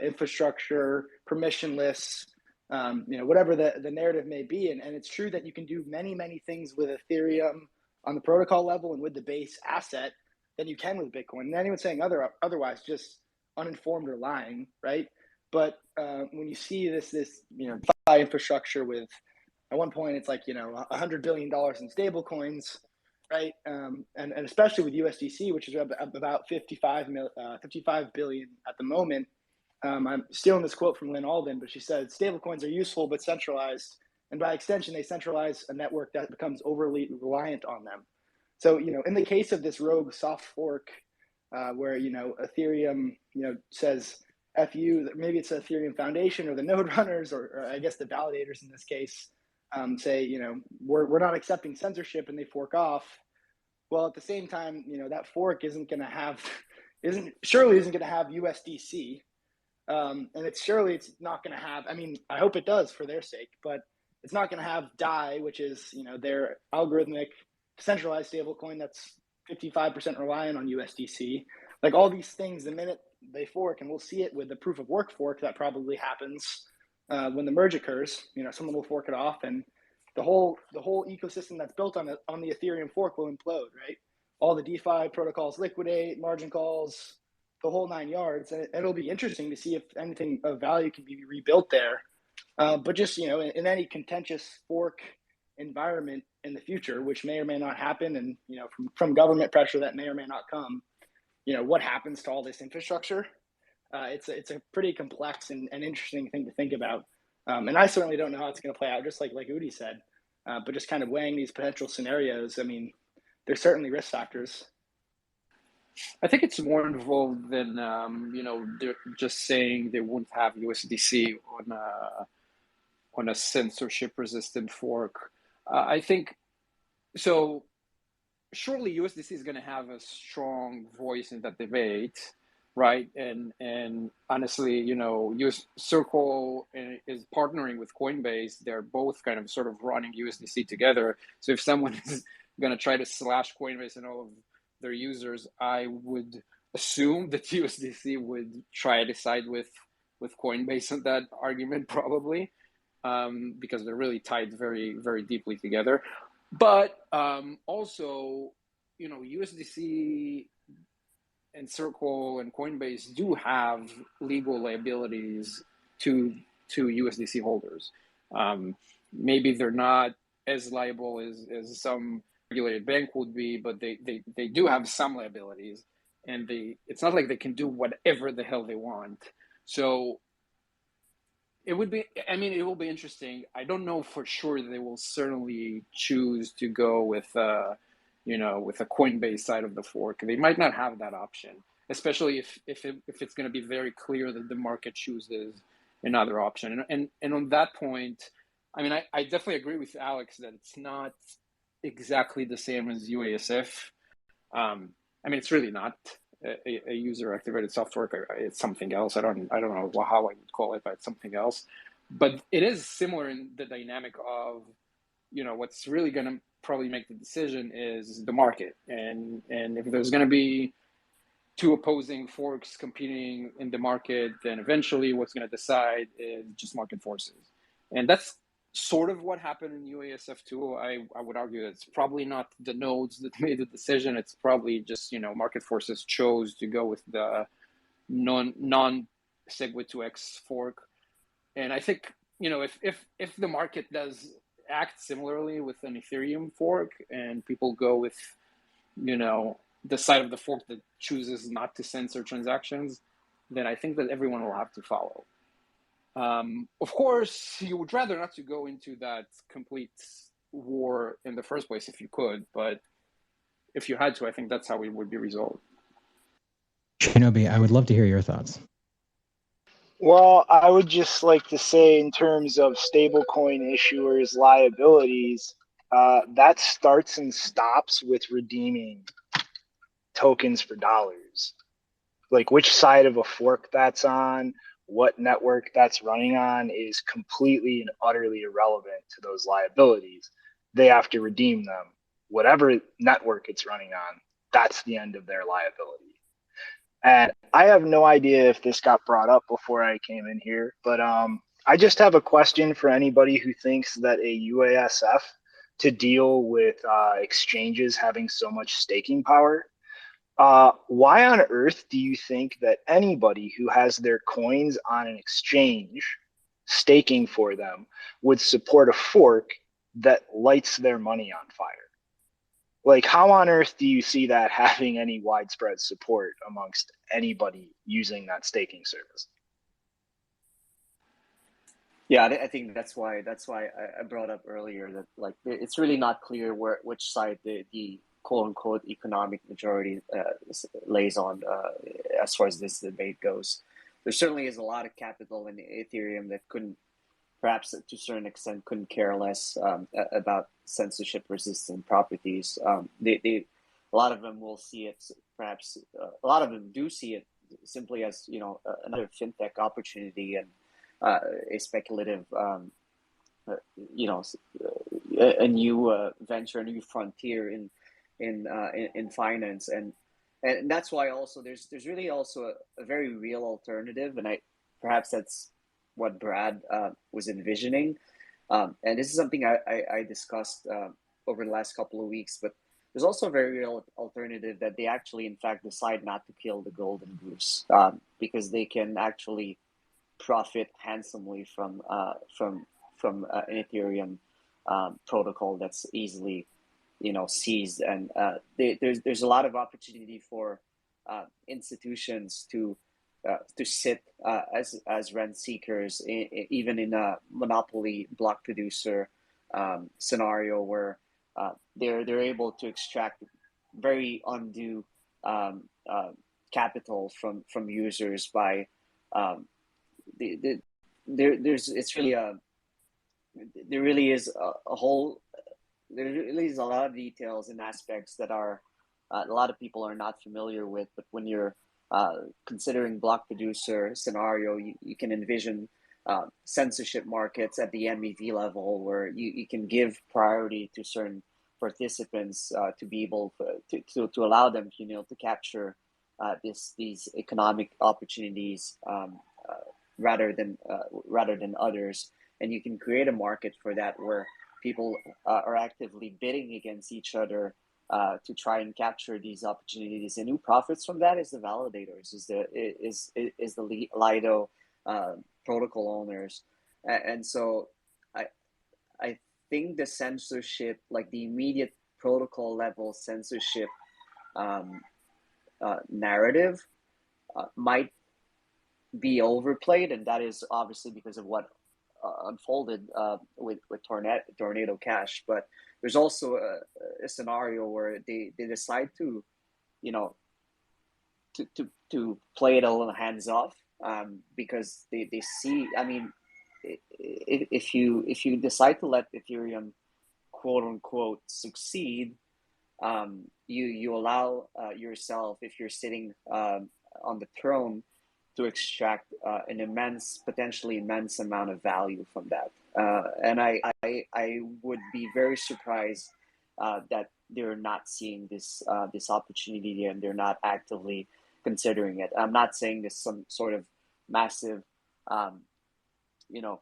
infrastructure, permissionless, whatever the narrative may be. And it's true that you can do many, many things with Ethereum on the protocol level and with the base asset. than you can with Bitcoin. And anyone saying otherwise just uninformed or lying, right? But when you see this DeFi infrastructure with, at one point it's like $100 billion in stable coins, right? And especially with USDC, which is about 55 billion at the moment. I'm stealing this quote from Lynn Alden, but she said stablecoins are useful but centralized, and by extension, they centralize a network that becomes overly reliant on them. So, in the case of this rogue soft fork, where Ethereum, says "fu," maybe it's the Ethereum Foundation or the node runners, or I guess the validators in this case, say, we're not accepting censorship, and they fork off. Well, at the same time, that fork isn't going to have USDC. And it's not going to have, I hope it does for their sake, but it's not going to have DAI, which is, their algorithmic centralized stablecoin that's 55% reliant on USDC. Like all these things, the minute they fork, and we'll see it with the proof of work fork that probably happens when the merge occurs, someone will fork it off, and the whole ecosystem that's built on the Ethereum fork will implode, right? All the DeFi protocols liquidate, margin calls, the whole 9 yards, and it'll be interesting to see if anything of value can be rebuilt there. But just in any contentious fork environment in the future, which may or may not happen, and from government pressure that may or may not come, what happens to all this infrastructure? It's a pretty complex and interesting thing to think about. And I certainly don't know how it's going to play out, just like Udi said. But just kind of weighing these potential scenarios, there's certainly risk factors. I think it's more involved than they're just saying they won't have USDC on a censorship-resistant fork. I think so. Surely USDC is going to have a strong voice in that debate, right? And honestly, US Circle is partnering with Coinbase. They're both kind of sort of running USDC together. So if someone is going to try to slash Coinbase and all of their users, I would assume that USDC would try to side with Coinbase on that argument, probably, because they're really tied very, very deeply together. But also, USDC and Circle and Coinbase do have legal liabilities to USDC holders. Maybe they're not as liable as some regulated bank would be, but they do have some liabilities, and it's not like they can do whatever the hell they want. So it will be interesting. I don't know for sure they will certainly choose to go with with a Coinbase side of the fork. They might not have that option, especially if it's going to be very clear that the market chooses another option. And on that point, I definitely agree with Alex that it's not exactly the same as UASF. It's really not a user activated soft fork. It's something else. I don't know how I would call it, but it's something else. But it is similar in the dynamic of, what's really going to probably make the decision is the market. And if there's going to be two opposing forks competing in the market, then eventually what's going to decide is just market forces. And that's sort of what happened in UASF2. I would argue that it's probably not the nodes that made the decision. It's probably just, market forces chose to go with the non-SegWit2x fork. And I think, if the market does act similarly with an Ethereum fork and people go with, the side of the fork that chooses not to censor transactions, then I think that everyone will have to follow. Of course, you would rather not to go into that complete war in the first place if you could, but if you had to, I think that's how it would be resolved. Shinobi, I would love to hear your thoughts. Well, I would just like to say, in terms of stablecoin issuers' liabilities, that starts and stops with redeeming tokens for dollars. Like which side of a fork that's on, what network that's running on is completely and utterly irrelevant to those liabilities. They have to redeem them. Whatever network it's running on, that's the end of their liability. And I have no idea if this got brought up before I came in here, but I just have a question for anybody who thinks that a UASF to deal with exchanges having so much staking power, Why on earth do you think that anybody who has their coins on an exchange staking for them would support a fork that lights their money on fire? Like, how on earth do you see that having any widespread support amongst anybody using that staking service? Yeah, I think that's why I brought up earlier that like it's really not clear which side the quote unquote economic majority lays on as far as this debate goes. There certainly is a lot of capital in Ethereum that couldn't, perhaps to a certain extent, couldn't care less about censorship resistant properties. A lot of them will see it, perhaps a lot of them do see it simply as, you know, another fintech opportunity and a speculative, you know, a new venture, a new frontier in finance, and that's why also there's really also a very real alternative, and perhaps that's what Brad was envisioning, and this is something I discussed over the last couple of weeks, but there's also a very real alternative that they actually, in fact, decide not to kill the golden goose because they can actually profit handsomely from an Ethereum protocol that's easily, you know, seized, and there's a lot of opportunity for institutions to sit as rent seekers, even in a monopoly block producer scenario where they're able to extract very undue capital from users by there's it's really there really is a whole there really is a lot of details and aspects that are a lot of people are not familiar with, but when you're considering block producer scenario, you can envision censorship markets at the MEV level where you can give priority to certain participants to be able to allow them, you know, to capture these economic opportunities rather than others, and you can create a market for that where people are actively bidding against each other to try and capture these opportunities, and who profits from that is the validators, is the Lido protocol owners, and so I think the censorship, like the immediate protocol level censorship narrative, might be overplayed, and that is obviously because of what unfolded with Tornado Cash. But there's also a scenario where they decide to, you know, to play it a little hands off because they see. I mean, if you decide to let Ethereum quote unquote succeed, you allow yourself, if you're sitting on the throne, to extract an potentially immense amount of value from that. And I would be very surprised that they're not seeing this opportunity and they're not actively considering it. I'm not saying there's some sort of massive, you know,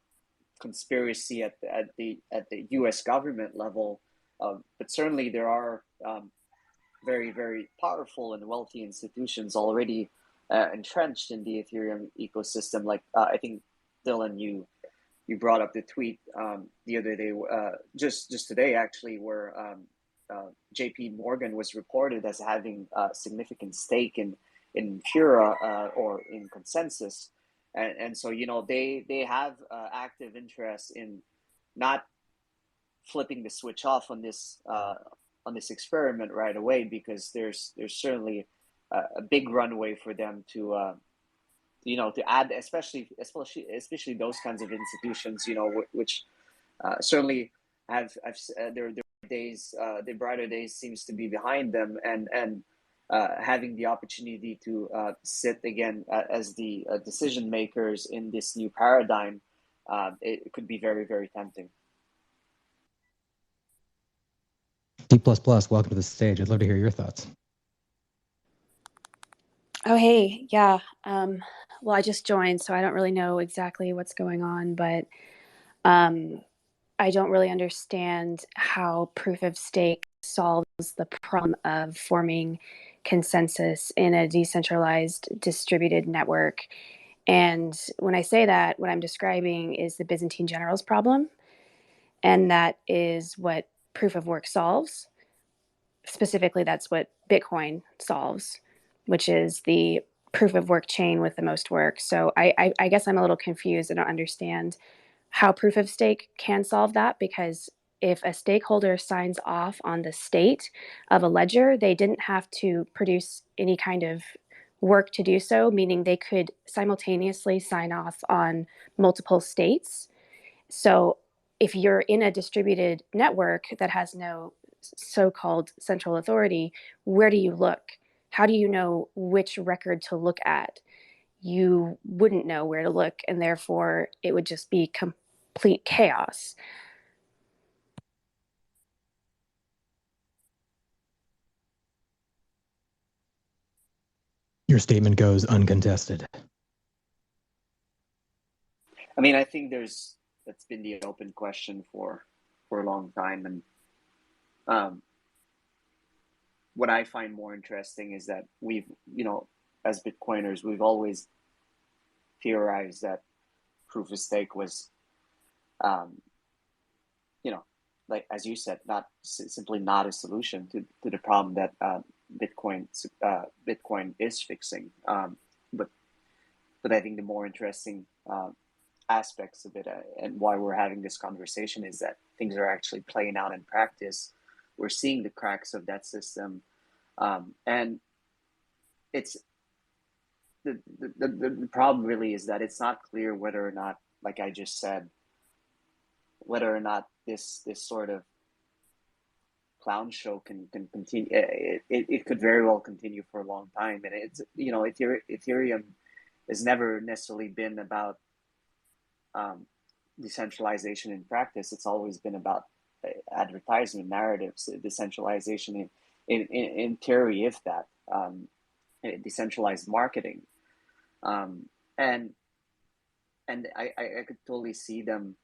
conspiracy at the U.S. government level, but certainly there are very, very powerful and wealthy institutions already entrenched in the Ethereum ecosystem. Like I think Dylan, you brought up the tweet the other day, just today actually, where J.P. Morgan was reported as having a significant stake in Pura or in Consensus, and so, you know, they have active interest in not flipping the switch off on this experiment right away, because there's certainly a big runway for them to you know, to add, especially those kinds of institutions, you know, which certainly have their days, their brighter days seems to be behind them, and having the opportunity to sit again as the decision makers in this new paradigm, it could be very, very tempting. D++, welcome to the stage. I'd love to hear your thoughts. Oh, hey, yeah. Well, I just joined, so I don't really know exactly what's going on, but I don't really understand how proof of stake solves the problem of forming consensus in a decentralized distributed network. And when I say that, what I'm describing is the Byzantine generals problem. And that is what proof of work solves. Specifically, that's what Bitcoin solves, which is the proof of work chain with the most work. So I guess I'm a little confused. I don't understand how proof of stake can solve that, because if a stakeholder signs off on the state of a ledger, they didn't have to produce any kind of work to do so, meaning they could simultaneously sign off on multiple states. So if you're in a distributed network that has no so-called central authority, where do you look? How do you know which record to look at? You wouldn't know where to look, and therefore it would just be complete chaos. Your statement goes uncontested. I mean, I think that's been the open question for a long time, and what I find more interesting is that we've, as Bitcoiners, we've always theorized that proof of stake was, like as you said, simply not a solution to the problem that Bitcoin is fixing. But I think the more interesting aspects of it, and why we're having this conversation, is that things are actually playing out in practice. We're seeing the cracks of that system, and it's the problem really is that it's not clear whether or not, like I just said, whether or not this sort of clown show can continue. It could very well continue for a long time, and it's Ethereum has never necessarily been about decentralization in practice. It's always been about advertisement narratives, decentralization in theory, if that, decentralized marketing, and I could totally see them,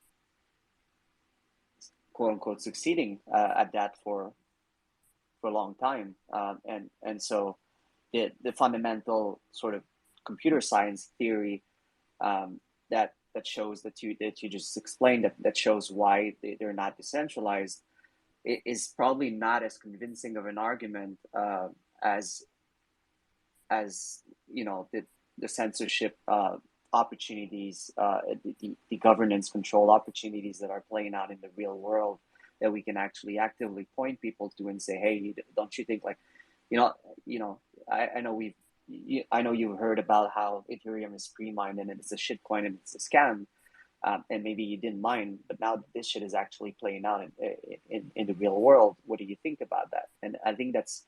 quote unquote, succeeding at that for a long time, and so the fundamental sort of computer science theory that shows that you just explained, that shows why they're not decentralized, is probably not as convincing of an argument as the censorship opportunities, the governance control opportunities that are playing out in the real world, that we can actually actively point people to and say, hey, don't you think, like, I know you've heard about how Ethereum is pre-mined and it's a shitcoin and it's a scam, and maybe you didn't mind, but now this shit is actually playing out in the real world. What do you think about that? And I think that's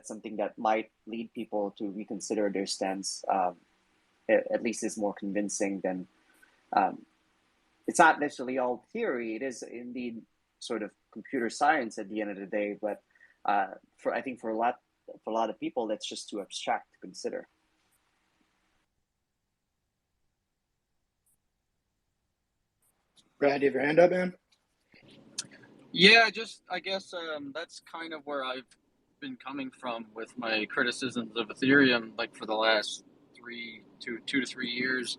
something that might lead people to reconsider their stance. At least is more convincing than, it's not necessarily all theory. It is indeed sort of computer science at the end of the day, but I think for a lot of people, that's just too abstract to consider. Brad, do you have your hand up, man? Yeah, I guess that's kind of where I've been coming from with my criticisms of Ethereum, like for the last 2 to 3 years,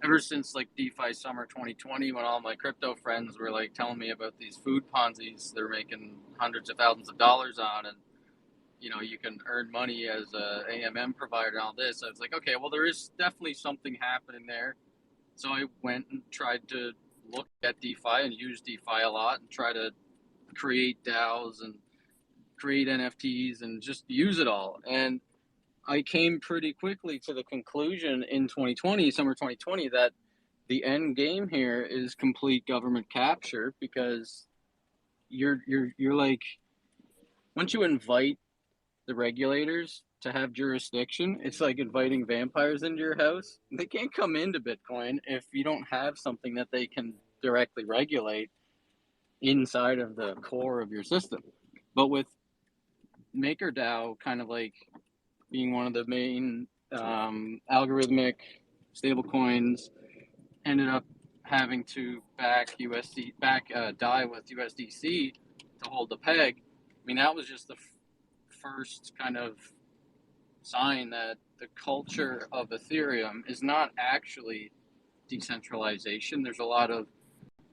ever since like DeFi summer 2020, when all my crypto friends were like telling me about these food Ponzi's they're making hundreds of thousands of dollars on, and you can earn money as a AMM provider and all this. I was like, okay, well, there is definitely something happening there. So I went and tried to look at DeFi and use DeFi a lot and try to create DAOs and create NFTs and just use it all. And I came pretty quickly to the conclusion in summer 2020, that the end game here is complete government capture, because you're like, once you invite the regulators to have jurisdiction, it's like inviting vampires into your house. They can't come into Bitcoin if you don't have something that they can directly regulate inside of the core of your system. But with MakerDAO kind of like being one of the main algorithmic stablecoins, ended up having to back DAI with USDC to hold the peg. I mean, that was just the first kind of sign that the culture of Ethereum is not actually decentralization. There's a lot of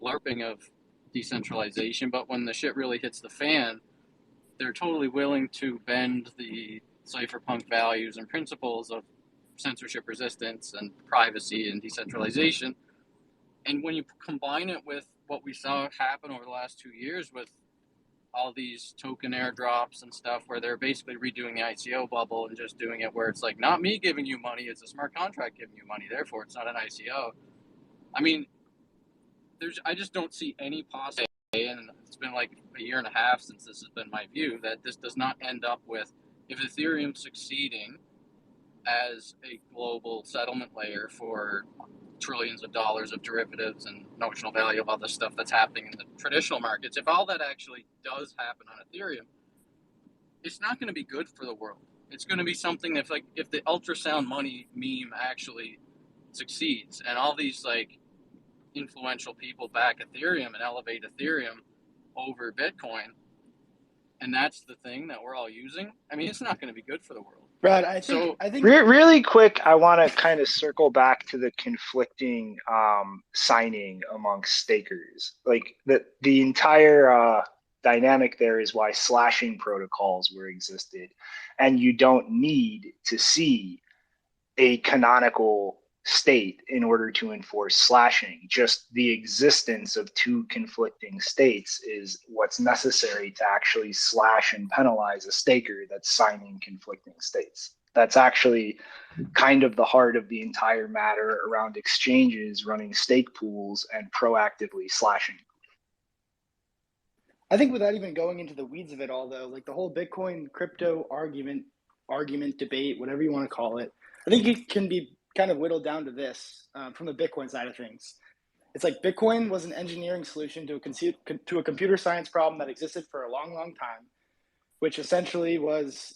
LARPing of decentralization, but when the shit really hits the fan, they're totally willing to bend the cypherpunk values and principles of censorship resistance and privacy and decentralization. And when you combine it with what we saw happen over the last 2 years with all these token airdrops and stuff where they're basically redoing the ICO bubble and just doing it where it's like, not me giving you money, it's a smart contract giving you money, therefore it's not an ICO. I mean, I just don't see any possible, and it's been like a year and a half since this has been my view, that this does not end up with, if Ethereum succeeding as a global settlement layer for trillions of dollars of derivatives and notional value of all the stuff that's happening in the traditional markets, if all that actually does happen on Ethereum, it's not going to be good for the world. It's going to be something if the ultrasound money meme actually succeeds and all these like influential people back Ethereum and elevate Ethereum over Bitcoin, and that's the thing that we're all using, I mean, it's not going to be good for the world. Brad, I think really quick, I want to kind of circle back to the conflicting signing amongst stakers. Like the entire dynamic there is why slashing protocols were existed, and you don't need to see a canonical state in order to enforce slashing. Just the existence of two conflicting states is what's necessary to actually slash and penalize a staker that's signing conflicting states. That's actually kind of the heart of the entire matter around exchanges running stake pools and proactively slashing. I think without even going into the weeds of it all, though, like the whole Bitcoin crypto argument, debate, whatever you want to call it, I think it can be kind of whittled down to this from the Bitcoin side of things. It's like Bitcoin was an engineering solution to a computer science problem that existed for a long, long time, which essentially was,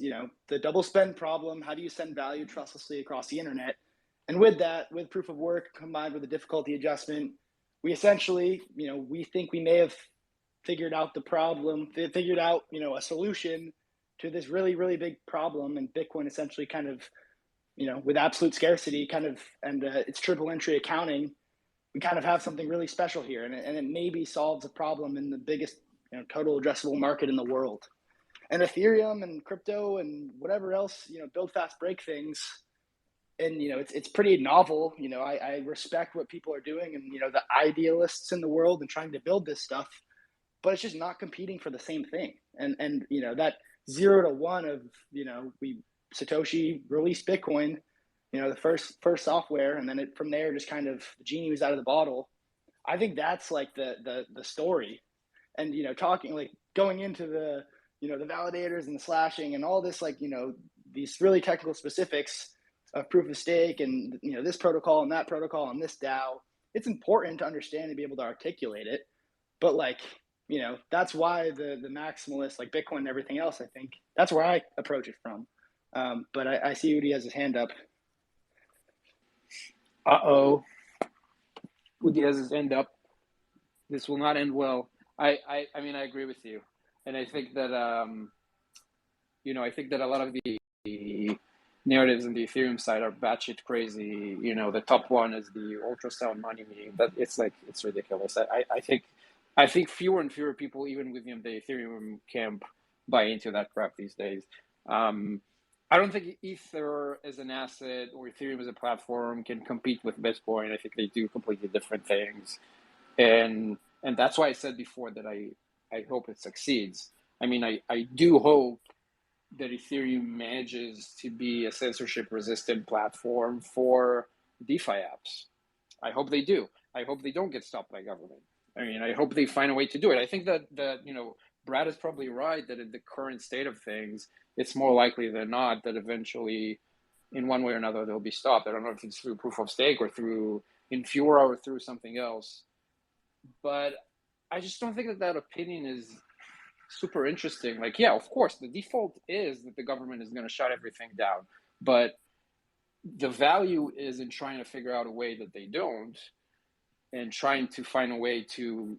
the double spend problem. How do you send value trustlessly across the internet? And with that, with proof of work combined with the difficulty adjustment, we essentially, we think we may have figured out the problem, figured out, a solution to this really, really big problem. And Bitcoin essentially kind of, with absolute scarcity and it's triple entry accounting, we kind of have something really special here. And it maybe solves a problem in the biggest, total addressable market in the world. And Ethereum and crypto and whatever else, build fast, break things. And, it's pretty novel. I respect what people are doing and, the idealists in the world and trying to build this stuff, but it's just not competing for the same thing. And that 0 to 1 of, Satoshi released Bitcoin, the first software, and then from there just kind of the genie was out of the bottle. I think that's like the story. And talking like going into the the validators and the slashing and all this, like these really technical specifics of proof of stake and this protocol and that protocol and this DAO, it's important to understand and be able to articulate it. But like that's why the maximalist like Bitcoin and everything else, I think that's where I approach it from. But I see Udi has his hand up. Udi has his hand up. This will not end well. I mean, I agree with you. And I think that, I think that a lot of the narratives in the Ethereum side are batshit crazy. The top one is the ultrasound money meme. But it's ridiculous. I think fewer and fewer people, even within the Ethereum camp, buy into that crap these days. I don't think Ether as an asset or Ethereum as a platform can compete with Bitcoin. I think they do completely different things. And that's why I said before that I hope it succeeds. I mean, I do hope that Ethereum manages to be a censorship-resistant platform for DeFi apps. I hope they do. I hope they don't get stopped by government. I mean, I hope they find a way to do it. I think that Brad is probably right that in the current state of things, it's more likely than not that eventually, in one way or another, they'll be stopped. I don't know if it's through proof of stake or through Infura or through something else. But I just don't think that opinion is super interesting. Like, yeah, of course, the default is that the government is going to shut everything down. But the value is in trying to figure out a way that they don't, and trying to find a way to,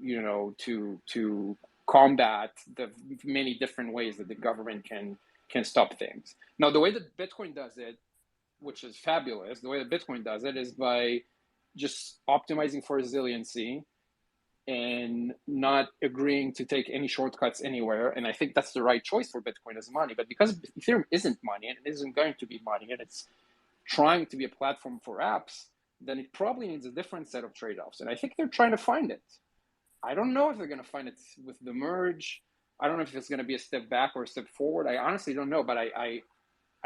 to combat the many different ways that the government can can stop things. Now, the way that Bitcoin does it, which is fabulous, the way that Bitcoin does it is by just optimizing for resiliency and not agreeing to take any shortcuts anywhere. And I think that's the right choice for Bitcoin as money. But because Ethereum isn't money and it isn't going to be money, and it's trying to be a platform for apps, then it probably needs a different set of trade-offs. And I think they're trying to find it. I don't know if they're going to find it with the merge. I don't know if it's going to be a step back or a step forward. I honestly don't know, but I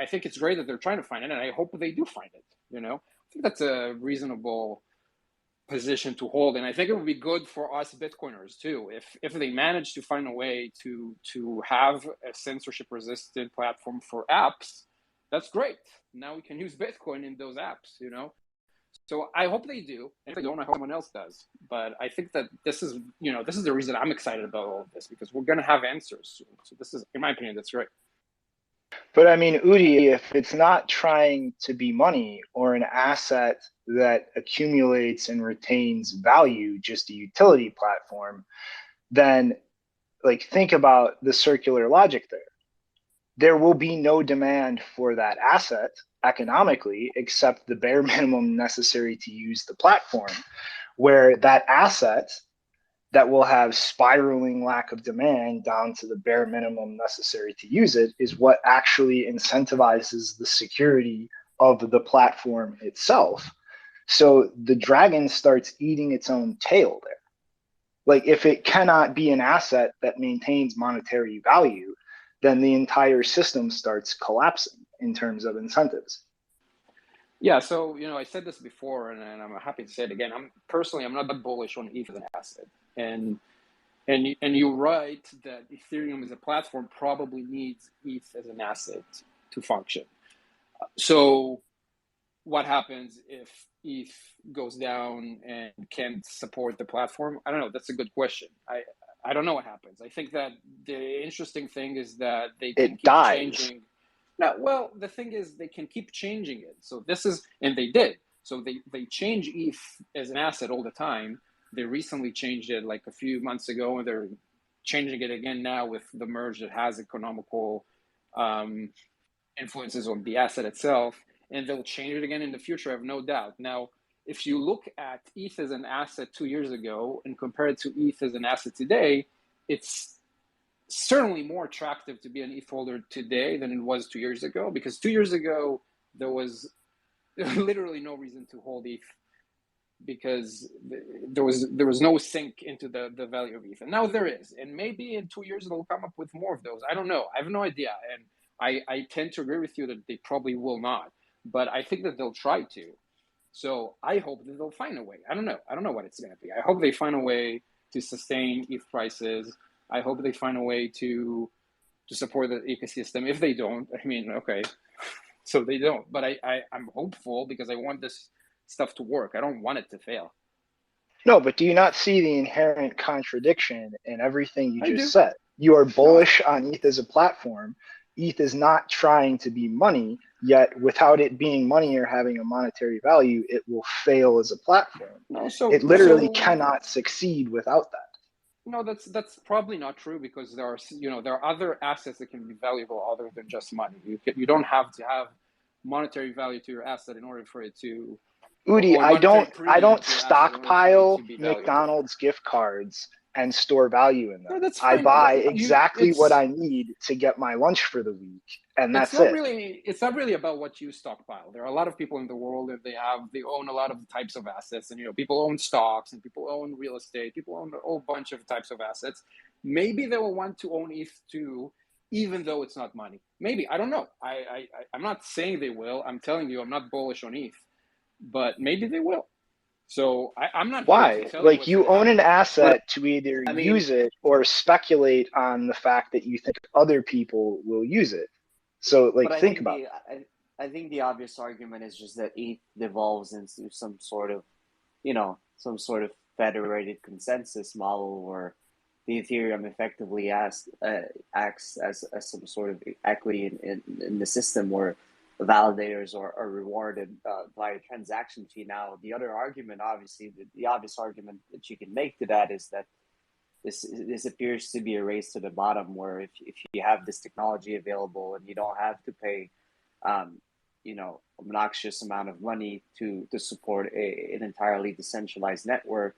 think it's great that they're trying to find it, and I hope they do find it. You know, I think that's a reasonable position to hold, and I think it would be good for us Bitcoiners too if they manage to find a way to have a censorship-resistant platform for apps. That's great. Now we can use Bitcoin in those apps. You know. So I hope they do, and if they don't, I hope someone else does. But I think that this is the reason I'm excited about all of this, because we're going to have answers soon. So this is, in my opinion, that's great. But I mean, Udi, if it's not trying to be money or an asset that accumulates and retains value, just a utility platform, then like think about the circular logic there. There will be no demand for that asset economically except the bare minimum necessary to use the platform, where that asset that will have spiraling lack of demand down to the bare minimum necessary to use it is what actually incentivizes the security of the platform itself. So the dragon starts eating its own tail there. Like if it cannot be an asset that maintains monetary value, then the entire system starts collapsing in terms of incentives. Yeah, so I said this before, and I'm happy to say it again. I'm not that bullish on ETH as an asset, and you're right that Ethereum as a platform probably needs ETH as an asset to function. So what happens if ETH goes down and can't support the platform? I don't know. That's a good question. I don't know what happens. I think that the interesting thing is that they can keep changing. No, well, the thing is they can keep changing it. So and they did. So they change ETH as an asset all the time. They recently changed it like a few months ago, and they're changing it again now with the merge that has economical influences on the asset itself. And they'll change it again in the future, I have no doubt. Now, if you look at ETH as an asset 2 years ago and compare it to ETH as an asset today, it's certainly more attractive to be an ETH holder today than it was 2 years ago, because 2 years ago, there was literally no reason to hold ETH because there was no sink into the value of ETH. And now there is. And maybe in 2 years, they'll come up with more of those. I don't know. I have no idea. And I tend to agree with you that they probably will not. But I think that they'll try to. So I hope that they'll find a way. I don't know. I don't know what it's going to be. I hope they find a way to sustain ETH prices. I hope they find a way to support the ecosystem. If they don't, I mean, okay, so they don't. But I'm hopeful because I want this stuff to work. I don't want it to fail. No, but do you not see the inherent contradiction in everything you just said? You are bullish on ETH as a platform. ETH is not trying to be money, yet without it being money or having a monetary value, it will fail as a platform. No, it literally cannot succeed without that. No, that's probably not true, because there are other assets that can be valuable other than just money. You don't have to have monetary value to your asset in order for it to. Udi, I don't stockpile McDonald's gift cards and store value in them. No, I buy exactly what I need to get my lunch for the week, and that's it. It's not really about what you stockpile. There are a lot of people in the world that they own a lot of types of assets, and people own stocks, and people own real estate. People own a whole bunch of types of assets. Maybe they will want to own ETH too, even though it's not money. Maybe, I don't know. I'm not saying they will. I'm telling you, I'm not bullish on ETH, but maybe they will. So I'm not. Why? Like you own an asset to either use it or speculate on the fact that you think other people will use it. So think about it. I think the obvious argument is just that ETH devolves into some sort of federated consensus model where the Ethereum effectively acts as some sort of equity in the system where validators are rewarded by a transaction fee. Now, the other argument, obviously, the obvious argument that you can make to that is that this appears to be a race to the bottom, where if you have this technology available and you don't have to pay obnoxious amount of money to support an entirely decentralized network,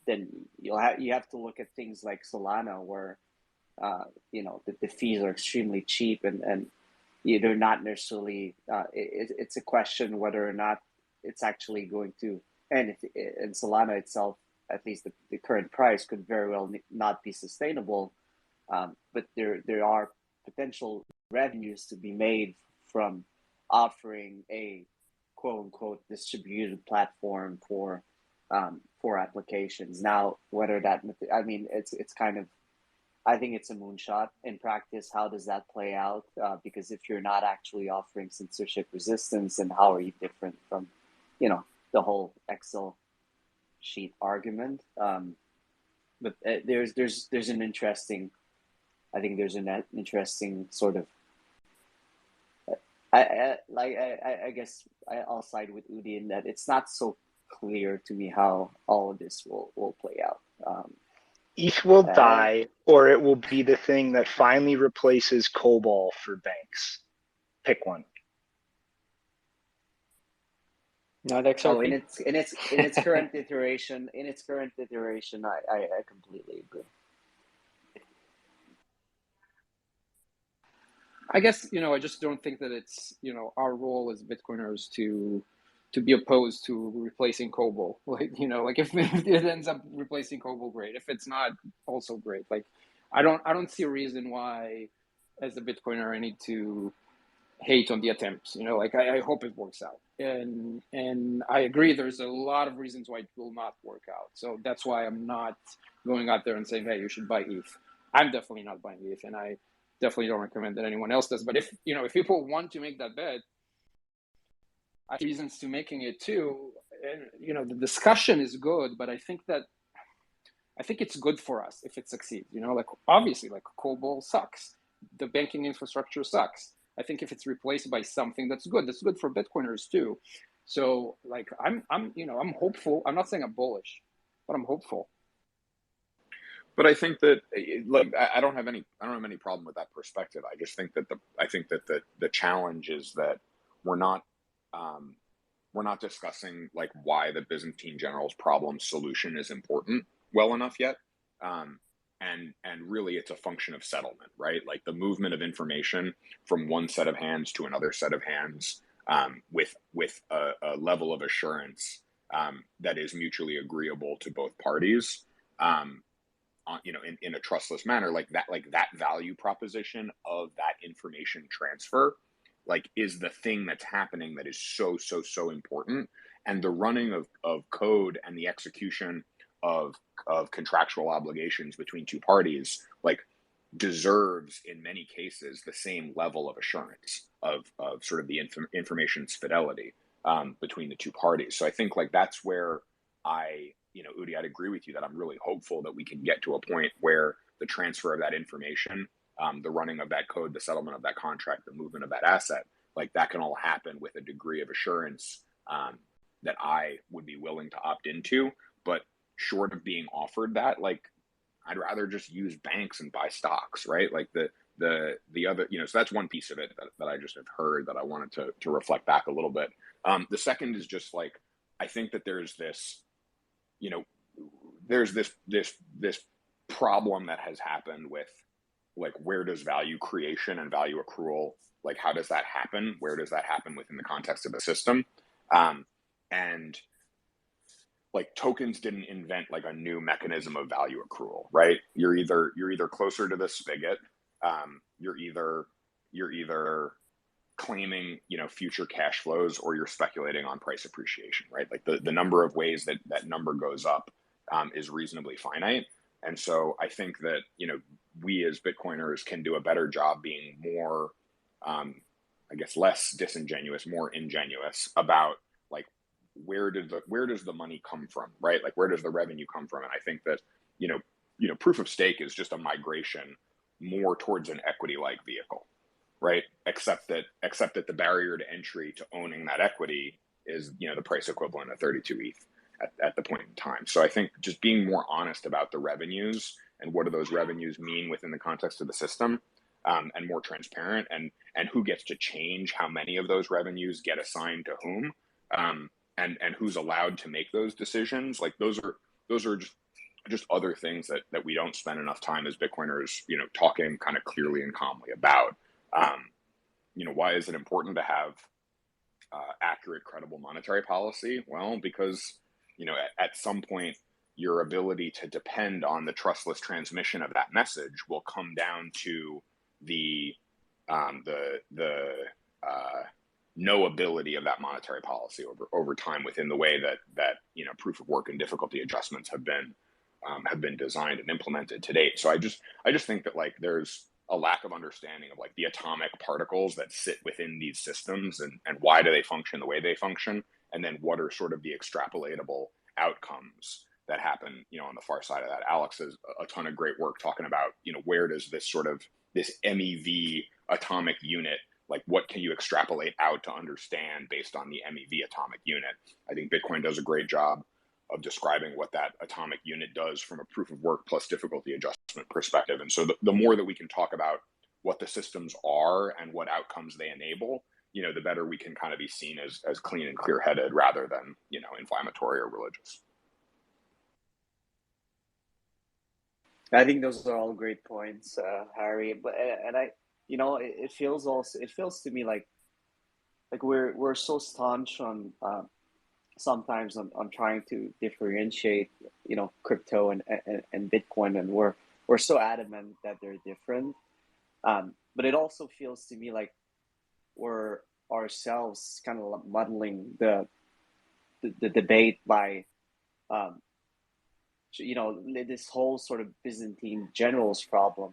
then you have to look at things like Solana, where the fees are extremely cheap, and they're not necessarily. It's a question whether or not it's actually going to, and Solana itself, at least the current price, could very well not be sustainable. But there are potential revenues to be made from offering a quote unquote distributed platform for applications. Now, whether that, I mean, it's kind of, I think it's a moonshot in practice. How does that play out? Because if you're not actually offering censorship resistance, then how are you different from, the whole Excel sheet argument? But there's an interesting, I think there's an interesting sort of, I guess I'll side with Udi in that it's not so clear to me how all of this will play out. ETH will die, or it will be the thing that finally replaces COBOL for banks. Pick one. Not XRP. Oh, in its current iteration, I completely agree. I guess, I just don't think that it's, our role as Bitcoiners to be opposed to replacing COBOL. Like if it ends up replacing COBOL, great. If it's not, also great. Like I don't see a reason why, as a Bitcoiner, I need to hate on the attempts. Like I hope it works out. And I agree there's a lot of reasons why it will not work out. So that's why I'm not going out there and saying, hey, you should buy ETH. I'm definitely not buying ETH, and I definitely don't recommend that anyone else does. But if people want to make that bet, I have reasons to making it too. And the discussion is good, but I think it's good for us if it succeeds. Like obviously, like COBOL sucks. The banking infrastructure sucks. I think if it's replaced by something that's good for Bitcoiners too. So like I'm hopeful. I'm not saying I'm bullish, but I'm hopeful. But I think that, like, I don't have any problem with that perspective. I just think that the challenge is that we're not discussing like why the Byzantine generals problem solution is important well enough yet. And really it's a function of settlement, right? Like the movement of information from one set of hands to another set of hands, with a level of assurance that is mutually agreeable to both parties. In a trustless manner, like that value proposition of that information transfer, like is the thing that's happening that is so important. And the running of code and the execution of contractual obligations between two parties, like deserves in many cases the same level of assurance of sort of the information's fidelity between the two parties. So I think like that's where Udi, I'd agree with you that I'm really hopeful that we can get to a point where the transfer of that information, the running of that code, the settlement of that contract, the movement of that asset, like that can all happen with a degree of assurance that I would be willing to opt into. But short of being offered that, like I'd rather just use banks and buy stocks, right? Like the other, so that's one piece of it that I just have heard that I wanted to reflect back a little bit. The second is just like, I think that there's this, there's this problem that has happened with like, where does value creation and value accrual, like how does that happen? Where does that happen within the context of a system? And like tokens didn't invent like a new mechanism of value accrual, right? You're either closer to the spigot, you're either claiming future cash flows, or you're speculating on price appreciation, right? Like the number of ways that number goes up is reasonably finite. And so I think that we as Bitcoiners can do a better job being more I guess less disingenuous, more ingenuous about like where does the money come from, right? Like where does the revenue come from? And I think that proof of stake is just a migration more towards an equity-like vehicle, right? Except that the barrier to entry to owning that equity is the price equivalent of 32 ETH. at the point in time. So I think just being more honest about the revenues and what do those revenues mean within the context of the system, and more transparent, and who gets to change how many of those revenues get assigned to whom, and who's allowed to make those decisions. Like those are just other things that we don't spend enough time as Bitcoiners, talking kind of clearly and calmly about. Why is it important to have accurate, credible monetary policy? Well, because at some point your ability to depend on the trustless transmission of that message will come down to the knowability of that monetary policy over time within the way that proof of work and difficulty adjustments have been designed and implemented to date. So I just think that like there's a lack of understanding of like the atomic particles that sit within these systems and why do they function the way they function, and then what are sort of the extrapolatable outcomes that happen on the far side of that. Alex has a ton of great work talking about where does this MEV atomic unit, like what can you extrapolate out to understand based on the MEV atomic unit. I think Bitcoin does a great job of describing what that atomic unit does from a proof of work plus difficulty adjustment perspective. And so the more that we can talk about what the systems are and what outcomes they enable, the better we can kind of be seen as clean and clear headed rather than, inflammatory or religious. I think those are all great points, Harry. But it feels to me like we're so staunch on sometimes on trying to differentiate crypto and Bitcoin, and we're so adamant that they're different. But it also feels to me like we're ourselves kind of muddling the debate by this whole sort of Byzantine generals problem.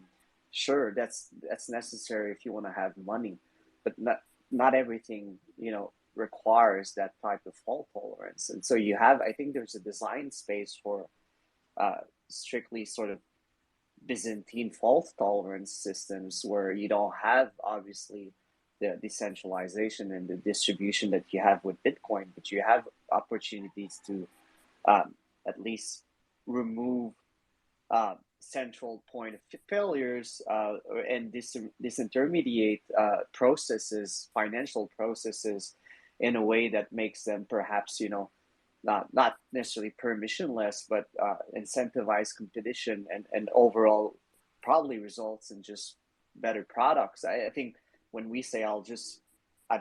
Sure, that's necessary if you want to have money, but not everything requires that type of fault tolerance. And so I think there's a design space for strictly sort of Byzantine fault tolerance systems where you don't have obviously the decentralization and the distribution that you have with Bitcoin, but you have opportunities to at least remove central point of failures and disintermediate processes, financial processes, in a way that makes them perhaps not necessarily permissionless, but incentivize competition and overall probably results in just better products. I think when we say I'll just go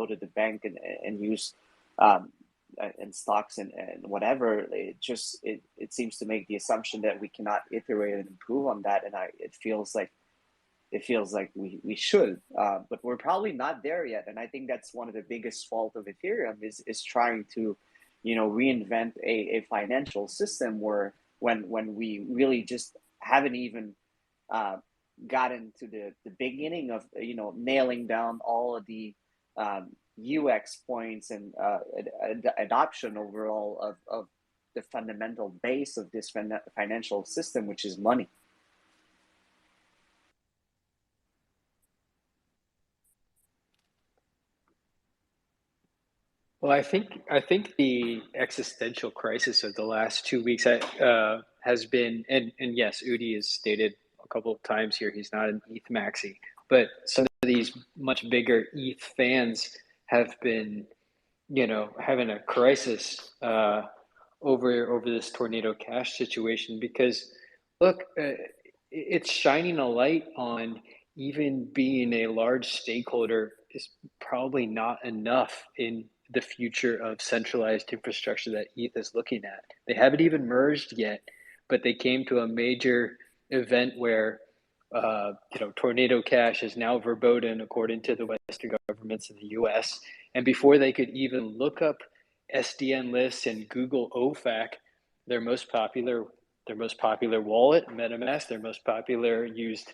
to the bank and use and stocks and whatever, it seems to make the assumption that we cannot iterate and improve on that, and it feels like we should, but we're probably not there yet. And I think that's one of the biggest fault of Ethereum is trying to reinvent a financial system where when we really just haven't even gotten to the beginning of nailing down all of the UX points and adoption overall of the fundamental base of this financial system, which is money. Well, I think the existential crisis of the last 2 weeks has been, and yes, Udi has stated a couple of times here he's not an ETH maxi, but some of these much bigger ETH fans have been, having a crisis over this Tornado Cash situation because, look, it's shining a light on even being a large stakeholder is probably not enough in the future of centralized infrastructure that ETH is looking at. They haven't even merged yet, but they came to a major event where Tornado Cash is now verboten according to the Western governments in the US. And before they could even look up SDN lists and Google OFAC, their most popular wallet, MetaMask, their most popular used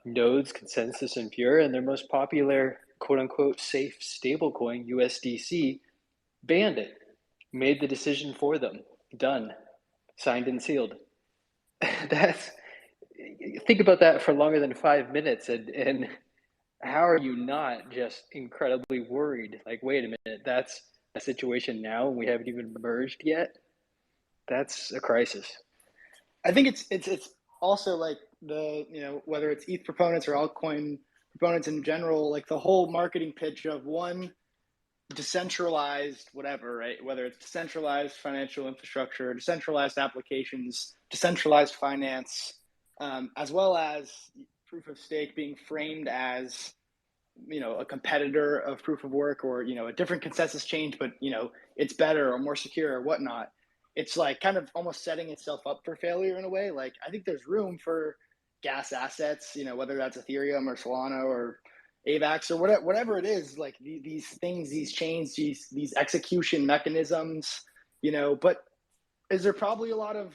nodes, Consensus and Pure, and their most popular quote unquote safe stablecoin, USDC, banned it, made the decision for them, done, signed and sealed. Think about that for longer than 5 minutes, and how are you not just incredibly worried? Like, wait a minute, that's a situation now and we haven't even merged yet, that's a crisis. I think it's also like whether it's ETH proponents or altcoin proponents in general, like the whole marketing pitch of one decentralized whatever, right? Whether it's decentralized financial infrastructure, decentralized applications, decentralized finance, as well as proof of stake being framed as a competitor of proof of work, or a different consensus change, but it's better or more secure or whatnot. It's like kind of almost setting itself up for failure in a way. Like I think there's room for gas assets, whether that's Ethereum or Solana or AVAX or whatever it is, like these things, these chains, these execution mechanisms, but is there probably a lot of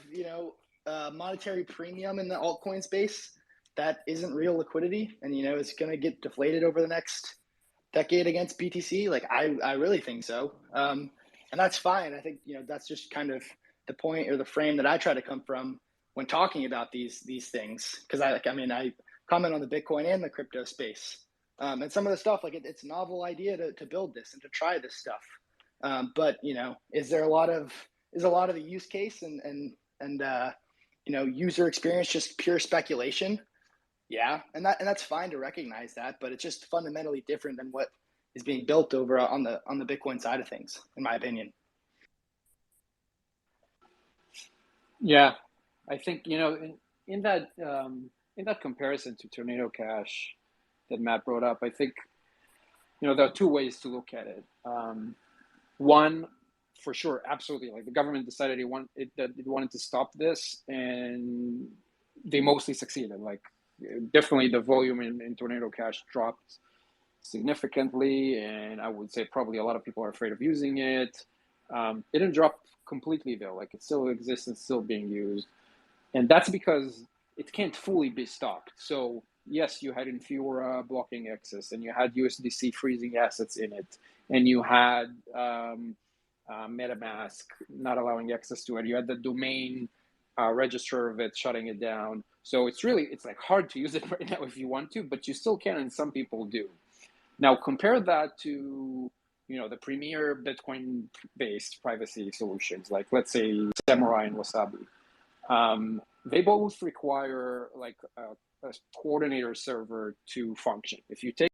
monetary premium in the altcoin space that isn't real liquidity, and it's going to get deflated over the next decade against BTC? Like I really think so, and that's fine. I think that's just kind of the point or the frame that I try to come from when talking about these things, because I comment on the Bitcoin and the crypto space, and some of the stuff, like it's a novel idea to build this and to try this stuff, but is a lot of the use case and user experience just pure speculation? Yeah, and that's fine to recognize that, but it's just fundamentally different than what is being built over on the Bitcoin side of things, in my opinion. Yeah, I think in that comparison to Tornado Cash that Matt brought up, I think there are two ways to look at it. One, for sure, absolutely, like the government decided that it wanted to stop this, and they mostly succeeded. Like definitely the volume in Tornado Cash dropped significantly, and I would say probably a lot of people are afraid of using it. It didn't drop completely though, like it still exists and still being used, and that's because it can't fully be stopped. So yes, you had Infura blocking access, and you had USDC freezing assets in it, and you had MetaMask not allowing access to it. You had the domain register of it shutting it down. So it's like hard to use it right now if you want to, but you still can, and some people do. Now compare that to the premier Bitcoin-based privacy solutions, like let's say Samurai and Wasabi. They both require like a coordinator server to function. If you take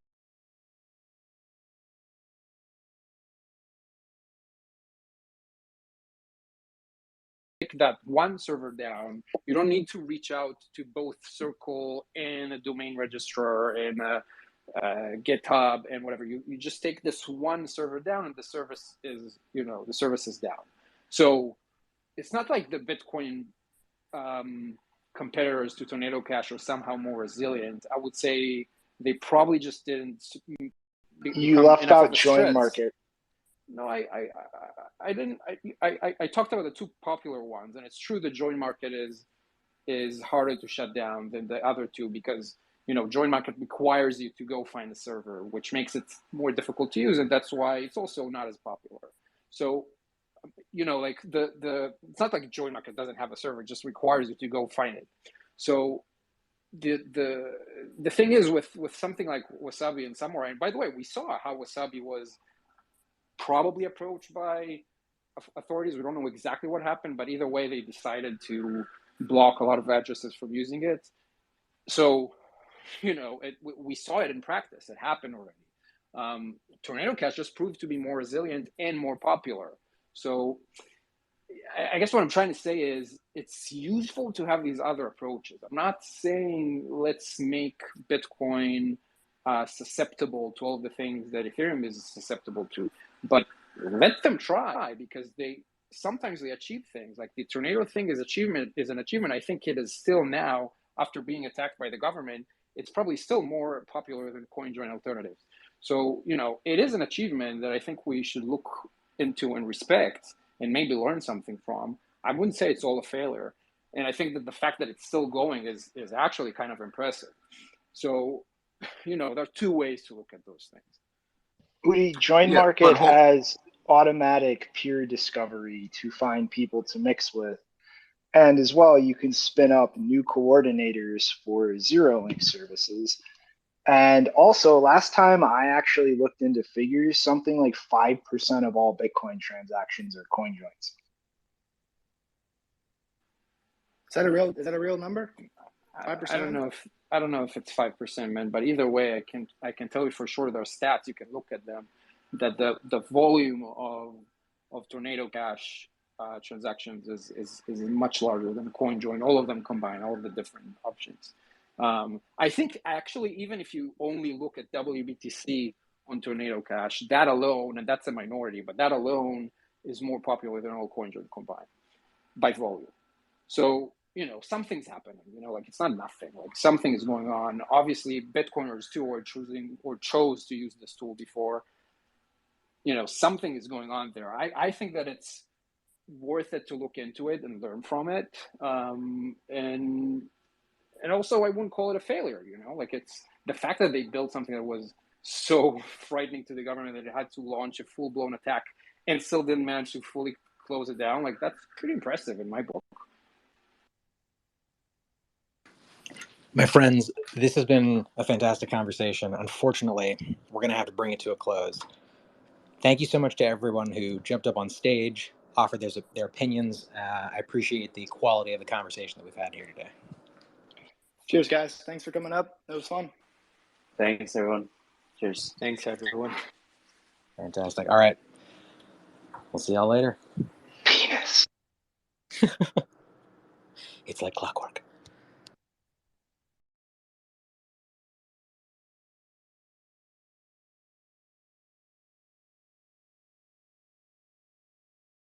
that one server down, you don't need to reach out to both Circle and a domain registrar and GitHub and whatever. You just take this one server down, and the service is down. So it's not like the Bitcoin competitors to Tornado Cash are somehow more resilient. I would say they probably just didn't. You left out Join Market. No, I didn't. I talked about the two popular ones, and it's true the Join Market is harder to shut down than the other two, because Join Market requires you to go find a server, which makes it more difficult to use, and that's why it's also not as popular. So like it's not like Join Market doesn't have a server; it just requires you to go find it. So the thing is with something like Wasabi and Samurai, and by the way, we saw how Wasabi was probably approached by authorities. We don't know exactly what happened, but either way, they decided to block a lot of addresses from using it. So, we saw it in practice. It happened already. Tornado Cash just proved to be more resilient and more popular. So I guess what I'm trying to say is it's useful to have these other approaches. I'm not saying let's make Bitcoin susceptible to all the things that Ethereum is susceptible to, but let them try, because sometimes they achieve things. Like the Tornado thing is an achievement. I think it is still now, after being attacked by the government, it's probably still more popular than CoinJoin alternatives. So, it is an achievement that I think we should look into and respect and maybe learn something from. I wouldn't say it's all a failure. And I think that the fact that it's still going is actually kind of impressive. So, there are two ways to look at those things. Join Market has automatic peer discovery to find people to mix with. And as well, you can spin up new coordinators for zero link services. And also, last time I actually looked into figures, something like 5% of all Bitcoin transactions are coin joins. Is that a real number? 5%? I don't know if it's 5%, man. But either way, I can tell you for sure there are stats, you can look at them, that the volume of Tornado Cash transactions is much larger than CoinJoin. All of them combined, all of the different options. I think actually, even if you only look at WBTC on Tornado Cash, that alone, and that's a minority, but that alone is more popular than all CoinJoin combined by volume. So, you know, something's happening, you know, like it's not nothing, like something is going on. Obviously, Bitcoiners too are choosing or chose to use this tool before. You know, something is going on there. I think that it's worth it to look into it and learn from it. And also, I wouldn't call it a failure, you know, like it's the fact that they built something that was so frightening to the government that it had to launch a full-blown attack and still didn't manage to fully close it down. Like, that's pretty impressive in my book. My friends, this has been a fantastic conversation. Unfortunately, we're going to have to bring it to a close. Thank you so much to everyone who jumped up on stage, offered their opinions. I appreciate the quality of the conversation that we've had here today. Cheers, guys. Thanks for coming up. It was fun. Thanks, everyone. Cheers. Thanks, everyone. Fantastic. All right. We'll see y'all later. Penis. It's like clockwork.